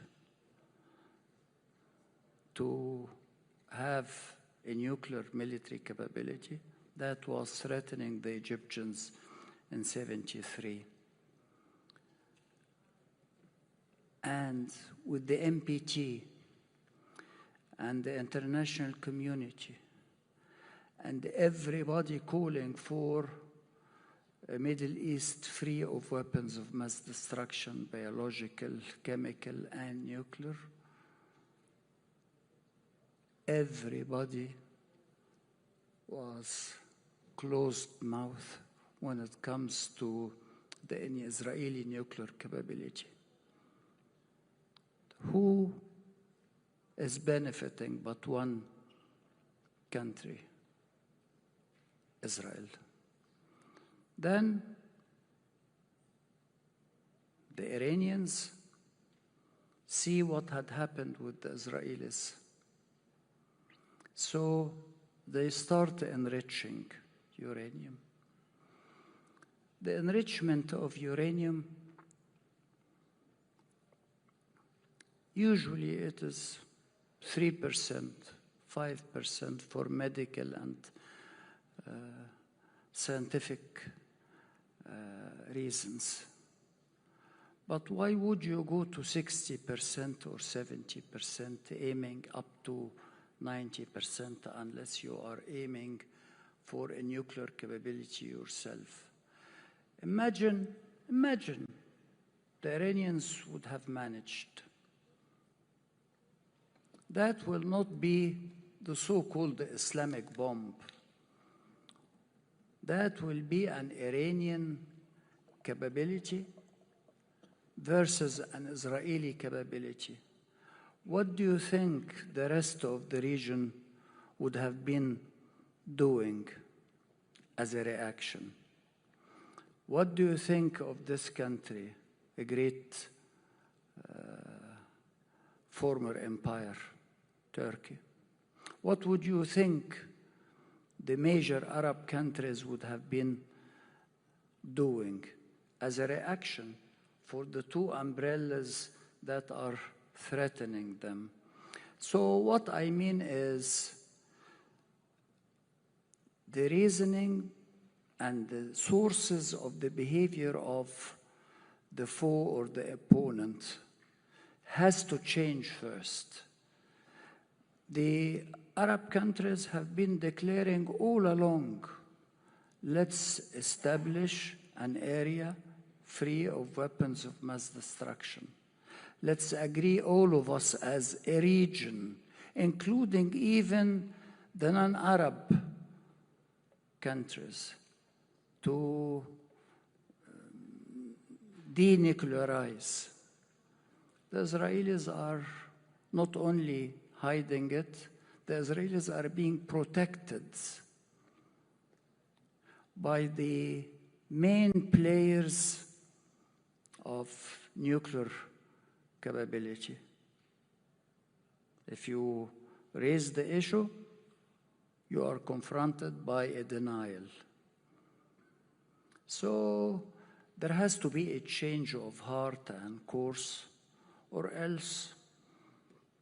to have a nuclear military capability that was threatening the Egyptians in '73. And with the NPT and the international community and everybody calling for a Middle East free of weapons of mass destruction, biological, chemical, and nuclear, everybody was closed mouth when it comes to the Israeli nuclear capability. Who is benefiting but one country? Israel. Then the Iranians see what had happened with the Israelis. So they start enriching uranium. The enrichment of uranium, usually it is 3%, 5% for medical and scientific reasons. But why would you go to 60% or 70%, aiming up to 90% unless you are aiming for a nuclear capability yourself? Imagine the Iranians would have managed. That will not be the so-called Islamic bomb. That will be an Iranian capability versus an Israeli capability. What do you think the rest of the region would have been doing as a reaction? What do you think of this country, a great former empire, Turkey? What would you think the major Arab countries would have been doing as a reaction for the two umbrellas that are threatening them? So what I mean is the reasoning and the sources of the behavior of the foe or the opponent has to change first. The Arab countries have been declaring all along, let's establish an area free of weapons of mass destruction. Let's agree, all of us as a region, including even the non-Arab countries, to denuclearize. The Israelis are not only hiding it, the Israelis are being protected by the main players of nuclear capability. If you raise the issue, you are confronted by a denial. So there has to be a change of heart and course, or else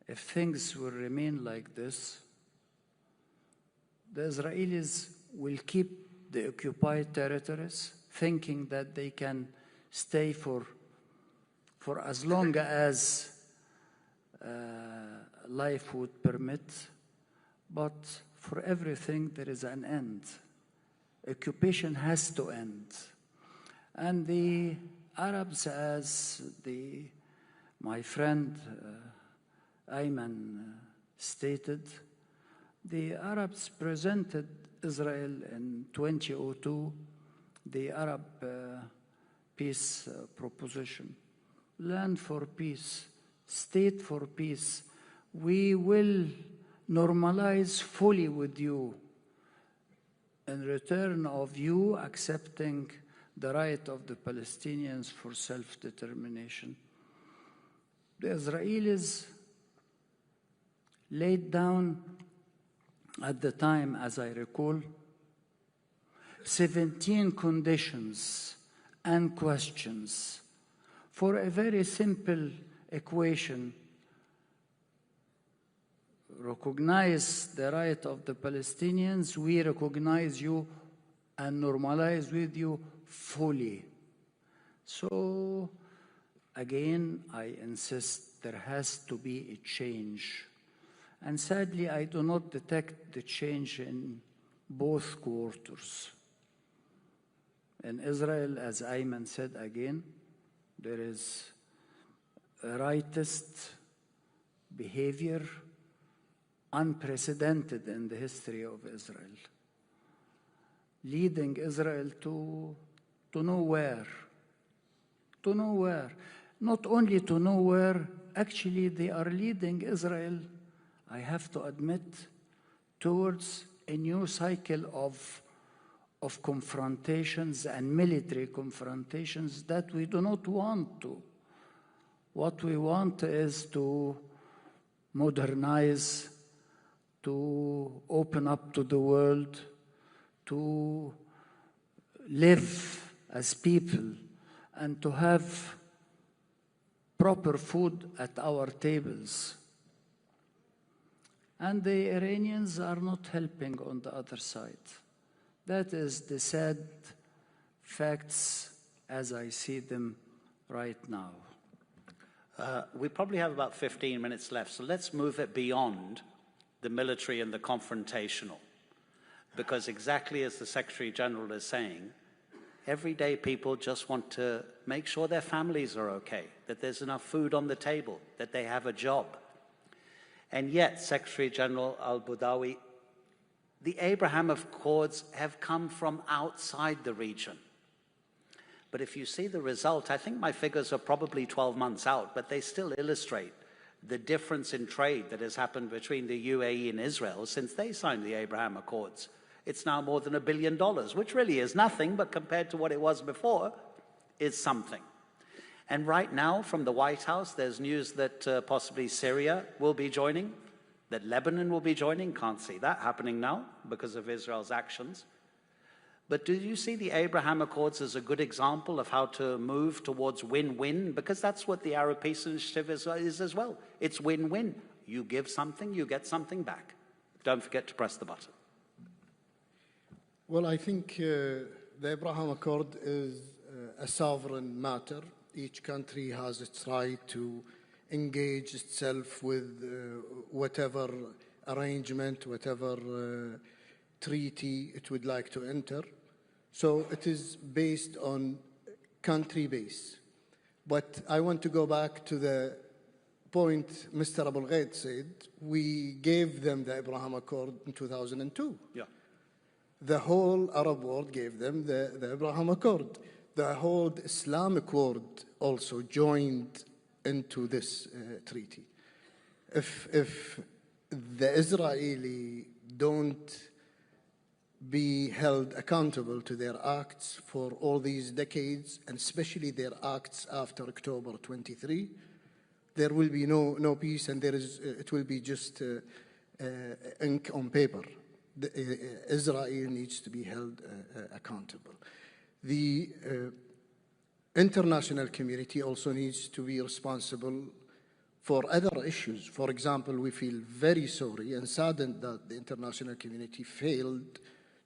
if things will remain like this, the Israelis will keep the occupied territories, thinking that they can stay for as long as life would permit. But for everything, there is an end. Occupation has to end. And the Arabs, as my friend Ayman stated, the Arabs presented Israel in 2002 the Arab peace proposition. Land for peace, state for peace. We will normalize fully with you in return of you accepting the right of the Palestinians for self-determination. The Israelis laid down at the time, as I recall, 17 conditions and questions for a very simple equation. Recognize the right of the Palestinians, we recognize you and normalize with you fully. So, again, I insist there has to be a change. And sadly, I do not detect the change in both quarters. In Israel, as Ayman said again, there is a rightist behavior unprecedented in the history of Israel, leading Israel to nowhere. To nowhere. Not only to nowhere, actually they are leading Israel, I have to admit, towards a new cycle of confrontations and military confrontations that we do not want to. What we want is to modernize, to open up to the world, to live as people, and to have proper food at our tables. And the Iranians are not helping on the other side. That is the sad facts as I see them right now. We probably have about 15 minutes left, so let's move it beyond the military and the confrontational. Because exactly as the Secretary General is saying, everyday people just want to make sure their families are okay, that there's enough food on the table, that they have a job. And yet, Secretary General al-Budawi, the Abraham Accords have come from outside the region. But if you see the result, I think my figures are probably 12 months out, but they still illustrate the difference in trade that has happened between the UAE and Israel since they signed the Abraham Accords. It's now more than $1 billion, which really is nothing, but compared to what it was before, is something. And right now, from the White House, there's news that possibly Syria will be joining, that Lebanon will be joining. Can't see that happening now because of Israel's actions. But do you see the Abraham Accords as a good example of how to move towards win-win? Because that's what the Arab Peace Initiative is as well. It's win-win. You give something, you get something back. Don't forget to press the button. Well, I think the Abraham Accord is a sovereign matter. Each country has its right to engage itself with whatever arrangement, whatever treaty it would like to enter. So it is based on country base. But I want to go back to the point Mr. Abul Ghaid said. We gave them the Abraham Accord in 2002. Yeah. The whole Arab world gave them the Abraham Accord. The whole Islamic world also joined into this treaty. If the Israeli don't be held accountable to their acts for all these decades, and especially their acts after October 23, there will be no peace, and it will be just ink on paper. Israel needs to be held accountable. The international community also needs to be responsible for other issues. For example, we feel very sorry and saddened that the international community failed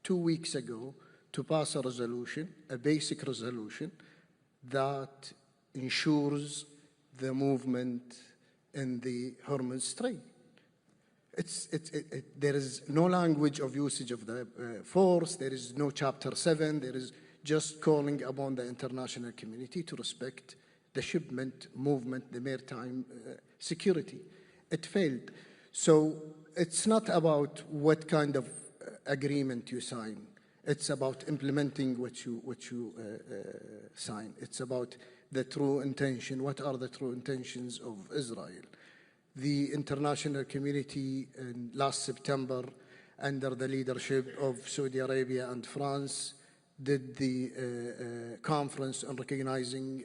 2 weeks ago to pass a resolution, a basic resolution, that ensures the movement in the Hormuz Strait. There is no language of usage of the force, there is no Chapter 7, there is just calling upon the international community to respect the shipment, movement, the maritime security. It failed. So it's not about what kind of agreement you sign. It's about implementing what you sign. It's about the true intention. What are the true intentions of Israel? The international community last September, under the leadership of Saudi Arabia and France, did the conference on recognizing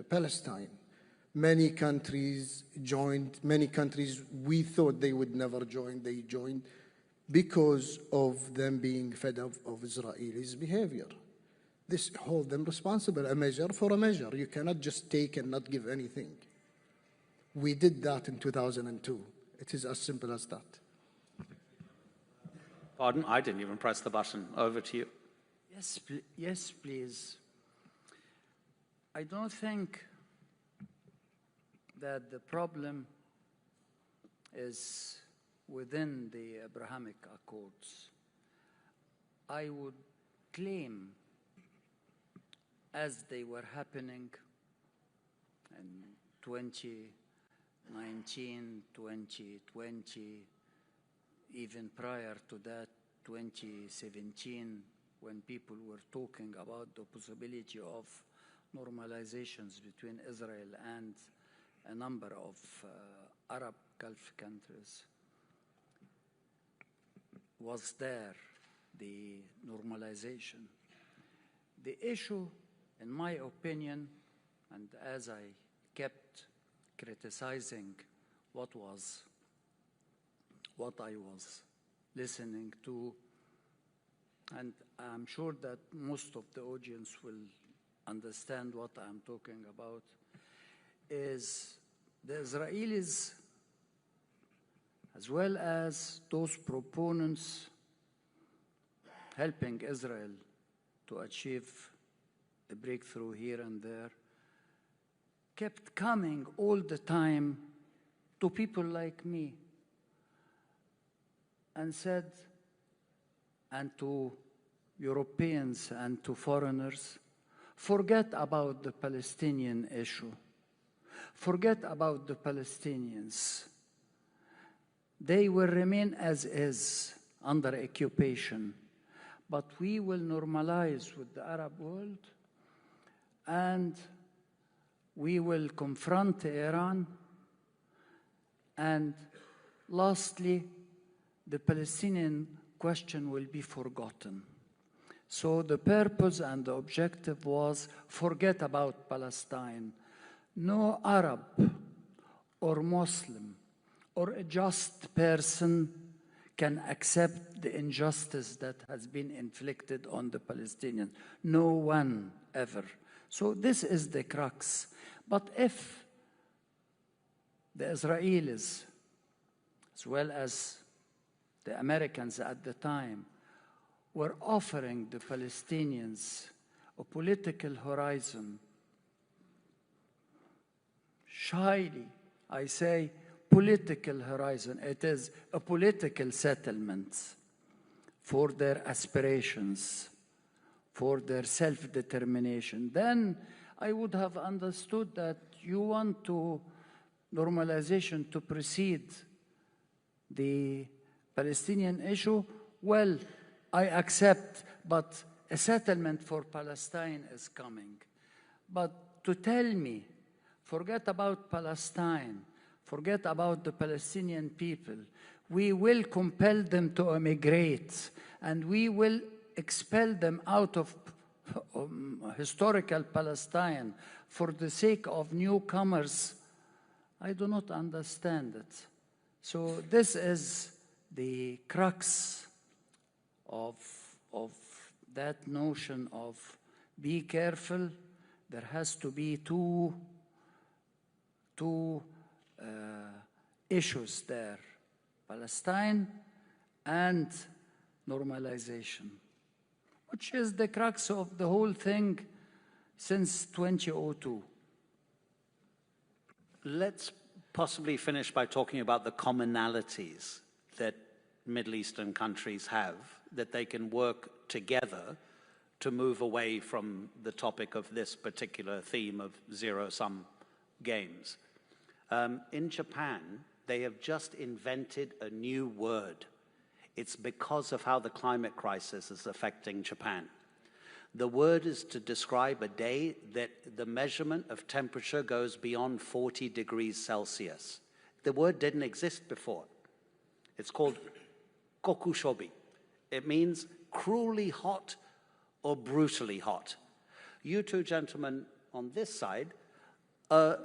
Palestine. Many countries joined. Many countries we thought they would never join, they joined because of them being fed up of Israelis' behavior. This hold them responsible, a measure for a measure. You cannot just take and not give anything. We did that in 2002. It is as simple as that. Pardon? I didn't even press the button. Over to you. Yes, please. I don't think that the problem is within the Abrahamic Accords. I would claim, as they were happening in 2019, 2020, even prior to that, 2017, when people were talking about the possibility of normalizations between Israel and a number of Arab Gulf countries, was there, the normalization. The issue, in my opinion, and as I kept criticizing what I was listening to, and I'm sure that most of the audience will understand what I'm talking about, is the Israelis, as well as those proponents helping Israel to achieve a breakthrough here and there, kept coming all the time to people like me and said, and to Europeans and to foreigners, forget about the Palestinian issue. Forget about the Palestinians. They will remain as is under occupation, but we will normalize with the Arab world, and we will confront Iran, and lastly, the Palestinian question will be forgotten. So the purpose and the objective was forget about Palestine. No Arab or Muslim or a just person can accept the injustice that has been inflicted on the Palestinians. No one ever. So this is the crux. But if the Israelis, as well as the Americans at the time, were offering the Palestinians a political horizon, shyly, I say, political horizon. It is a political settlement for their aspirations, for their self-determination. Then I would have understood that you want normalization to precede the Palestinian issue. Well, I accept, but a settlement for Palestine is coming. But to tell me, forget about Palestine, forget about the Palestinian people, we will compel them to emigrate, and we will expel them out of historical Palestine for the sake of newcomers, I do not understand it. So this is the crux of that notion of be careful. There has to be two issues there, Palestine and normalization, which is the crux of the whole thing since 2002. Let's possibly finish by talking about the commonalities that Middle Eastern countries have, that they can work together to move away from the topic of this particular theme of zero-sum games. In Japan, they have just invented a new word. It's because of how the climate crisis is affecting Japan. The word is to describe a day that the measurement of temperature goes beyond 40 degrees Celsius. The word didn't exist before. It's called kokushobi. It means cruelly hot or brutally hot. You two gentlemen on this side are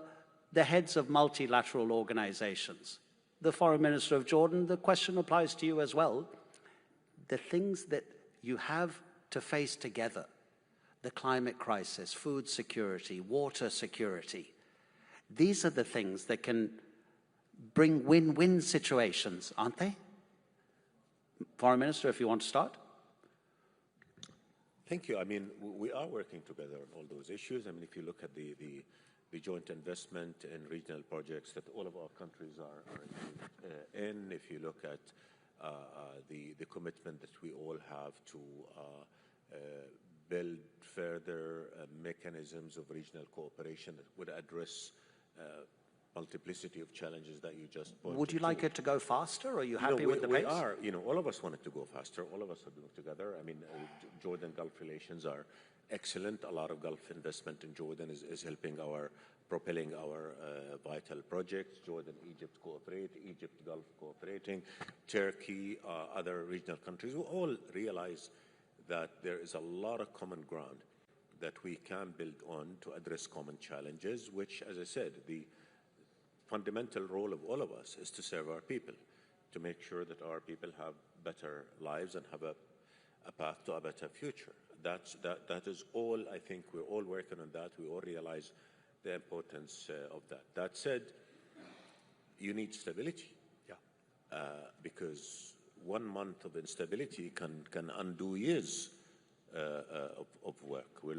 the heads of multilateral organizations. The Foreign Minister of Jordan, the question applies to you as well. The things that you have to face together, the climate crisis, food security, water security, these are the things that can bring win-win situations, aren't they? Foreign Minister, if you want to start. Thank you. I mean, we are working together on all those issues. I mean, if you look at the joint investment in regional projects that all of our countries are in, if you look at the commitment that we all have to build further mechanisms of regional cooperation that would address multiplicity of challenges that you just pointed to. Would you like it to go faster, or are you happy with the pace? We are, all of us want it to go faster. All of us are doing together. I mean, Jordan-Gulf relations are excellent. A lot of Gulf investment in Jordan is helping propelling our vital projects. Jordan, Egypt cooperate, Egypt, Gulf cooperating, Turkey, other regional countries. We all realize that there is a lot of common ground that we can build on to address common challenges, which, as I said, the fundamental role of all of us is to serve our people, to make sure that our people have better lives and have a path to a better future. That is all. I think we're all working on that. We all realize the importance of that. That said, you need stability. Yeah. Because 1 month of instability can undo years of work. We're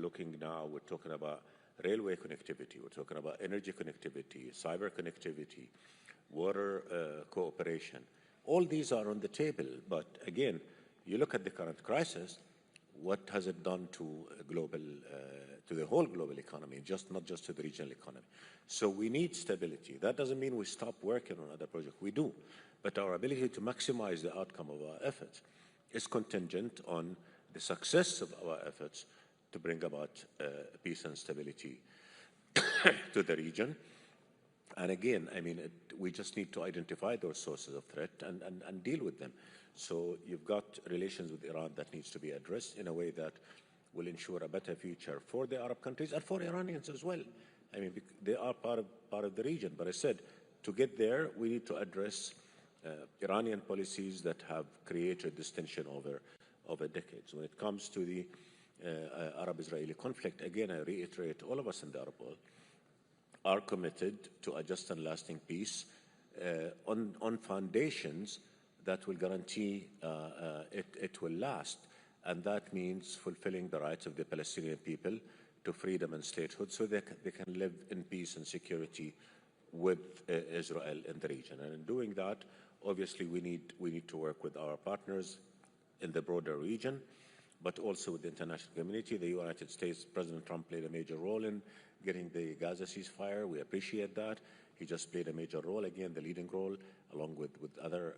talking about railway connectivity, we're talking about energy connectivity, cyber connectivity, water cooperation. All these are on the table, but again, you look at the current crisis, what has it done to the whole global economy, not just to the regional economy? So we need stability. That doesn't mean we stop working on other projects. We do, but our ability to maximize the outcome of our efforts is contingent on the success of our efforts to bring about peace and stability to the region. And again, I mean, we just need to identify those sources of threat and deal with them. So you've got relations with Iran that needs to be addressed in a way that will ensure a better future for the Arab countries and for Iranians as well. I mean, they are part of the region. But I said, to get there, we need to address Iranian policies that have created this tension over decades. When it comes to the Arab-Israeli conflict, again, I reiterate, all of us in the Arab world are committed to a just and lasting peace on foundations that will guarantee it will last. And that means fulfilling the rights of the Palestinian people to freedom and statehood so they can live in peace and security with Israel in the region. And in doing that, obviously, we need to work with our partners in the broader region, but also with the international community. The United States, President Trump played a major role in getting the Gaza ceasefire. We appreciate that. He just played a major role, again, the leading role, along with other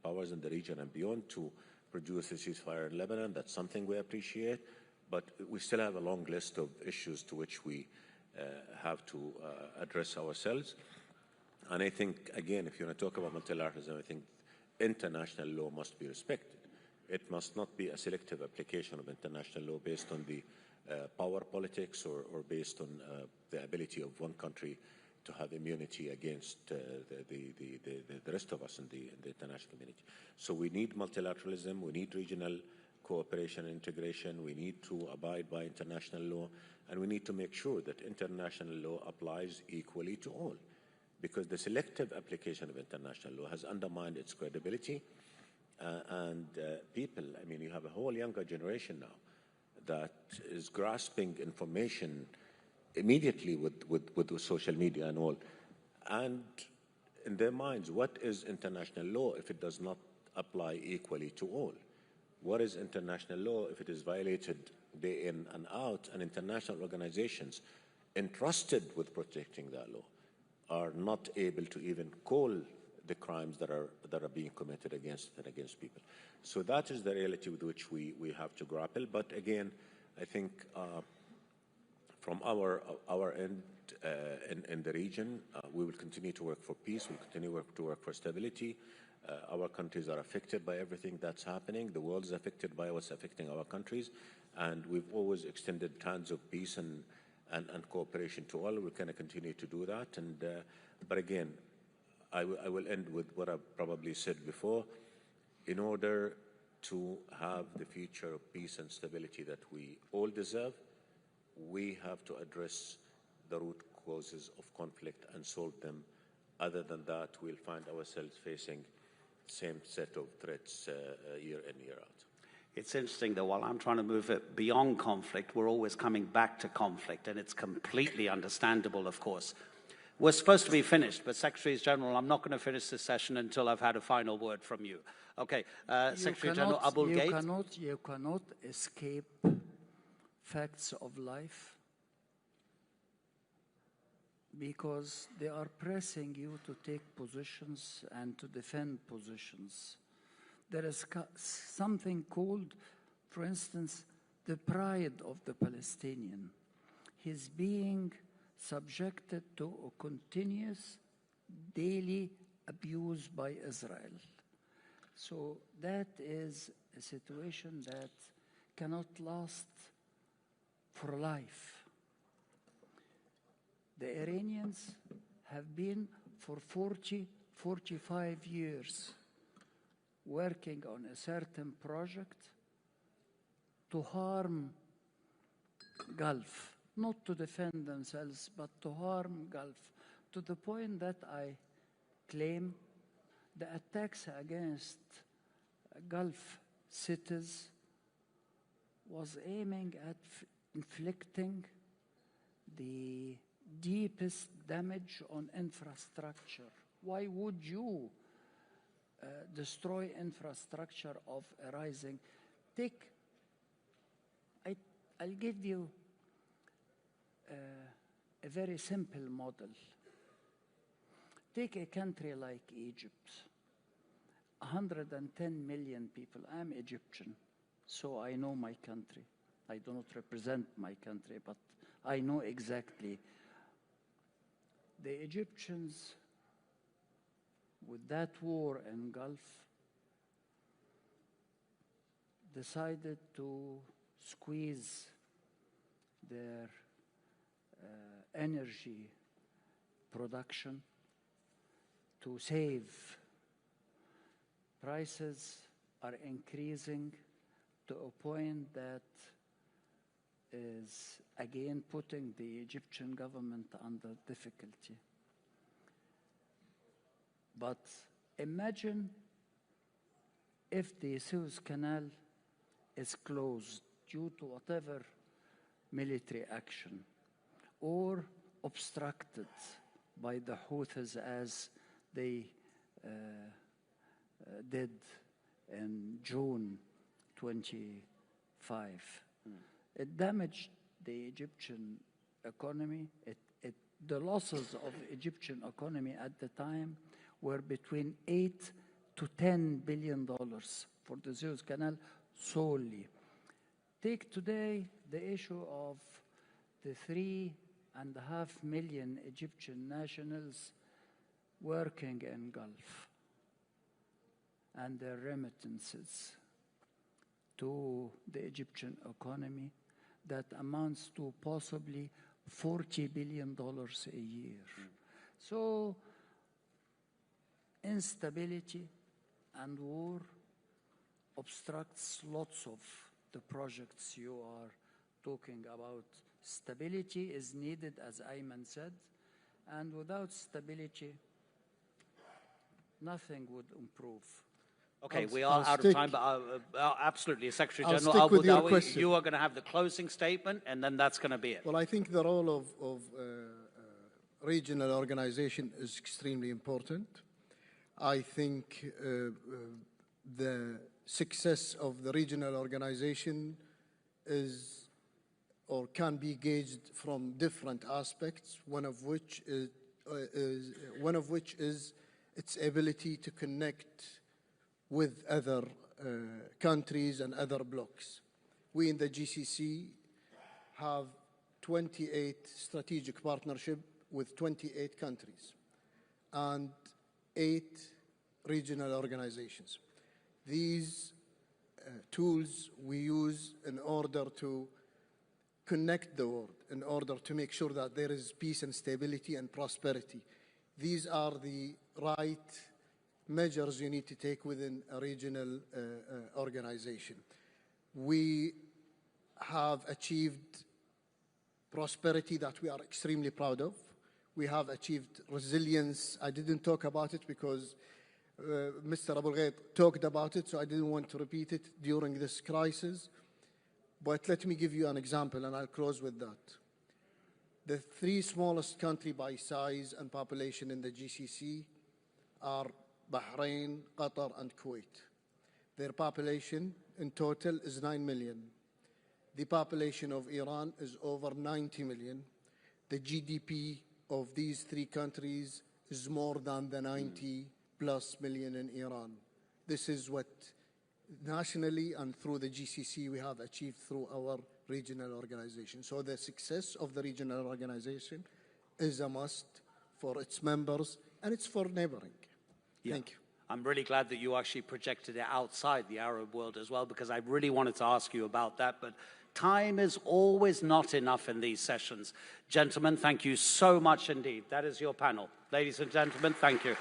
powers in the region and beyond, to produce a ceasefire in Lebanon. That's something we appreciate. But we still have a long list of issues to which we have to address ourselves. And I think, again, if you want to talk about multilateralism, I think international law must be respected. It must not be a selective application of international law based on the power politics or based on the ability of one country to have immunity against the rest of us in the international community. So we need multilateralism, we need regional cooperation and integration, we need to abide by international law, and we need to make sure that international law applies equally to all, because the selective application of international law has undermined its credibility. People, I mean, you have a whole younger generation now that is grasping information immediately with the social media and all. And in their minds, what is international law if it does not apply equally to all? What is international law if it is violated day in and out, and international organizations entrusted with protecting that law are not able to even call the crimes that are being committed against people. So that is the reality with which we have to grapple. But again, I think from our end in the region, we will continue to work for peace. We'll continue to work for stability. Our countries are affected by everything that's happening. The world is affected by what's affecting our countries, and we've always extended hands of peace and cooperation to all. We're going to continue to do that. And but again, I will end with what I've probably said before. In order to have the future of peace and stability that we all deserve, we have to address the root causes of conflict and solve them. Other than that, we'll find ourselves facing the same set of threats year in, year out. It's interesting that while I'm trying to move it beyond conflict, we're always coming back to conflict, and it's completely understandable, of course. We're supposed to be finished, but Secretary General, I'm not going to finish this session until I've had a final word from you. Okay, Secretary General Abul Gate. You cannot escape facts of life because they are pressing you to take positions and to defend positions. There is something called, for instance, the pride of the Palestinian. He's being subjected to a continuous daily abuse by Israel. So that is a situation that cannot last for life. The Iranians have been for 45 years working on a certain project to harm Gulf, not to defend themselves, but to harm Gulf, to the point that I claim the attacks against Gulf cities was aiming at inflicting the deepest damage on infrastructure. Why would you destroy infrastructure of a rising? I'll give you a very simple model. Take a country like Egypt, 110 million people. I'm Egyptian, so I know my country. I do not represent my country, but I know exactly. The Egyptians, with that war in Gulf, decided to squeeze their energy production to save. Prices are increasing to a point that is again putting the Egyptian government under difficulty. But imagine if the Suez Canal is closed due to whatever military action or obstructed by the Houthis as they did in June 25. It damaged the Egyptian economy. The losses of Egyptian economy at the time were between $8 to $10 billion for the Suez Canal solely. Take today the issue of the 3.5 million Egyptian nationals working in Gulf and their remittances to the Egyptian economy that amounts to possibly $40 billion a year. So instability and war obstructs lots of the projects you are talking about. Stability is needed, as Ayman said, and without stability, nothing would improve. Okay, we are out of time, but absolutely, Secretary General stick with your question. you are going to have the closing statement, and then that's going to be it. Well, I think the role of regional organization is extremely important. I think the success of the regional organization is or can be gauged from different aspects, one of which is its ability to connect with other countries and other blocs. We in the GCC have 28 strategic partnership with 28 countries and 8 regional organizations. These tools we use in order to connect the world, in order to make sure that there is peace and stability and prosperity. These are the right measures you need to take within a regional organization. We have achieved prosperity that we are extremely proud of. We have achieved resilience. I didn't talk about it because Mr. Abu Ghait talked about it, so I didn't want to repeat it during this crisis. But let me give you an example, and I'll close with that. The 3 smallest countries by size and population in the GCC are Bahrain, Qatar, and Kuwait. Their population in total is 9 million. The population of Iran is over 90 million. The GDP of these 3 countries is more than the 90+ million in Iran. This is what nationally and through the GCC we have achieved through our regional organization. So the success of the regional organization is a must for its members, and it's for neighboring. Yeah. Thank you. I'm really glad that you actually projected it outside the Arab world as well, because I really wanted to ask you about that, but time is always not enough in these sessions. Gentlemen, thank you so much indeed. That is your panel. Ladies and gentlemen, thank you.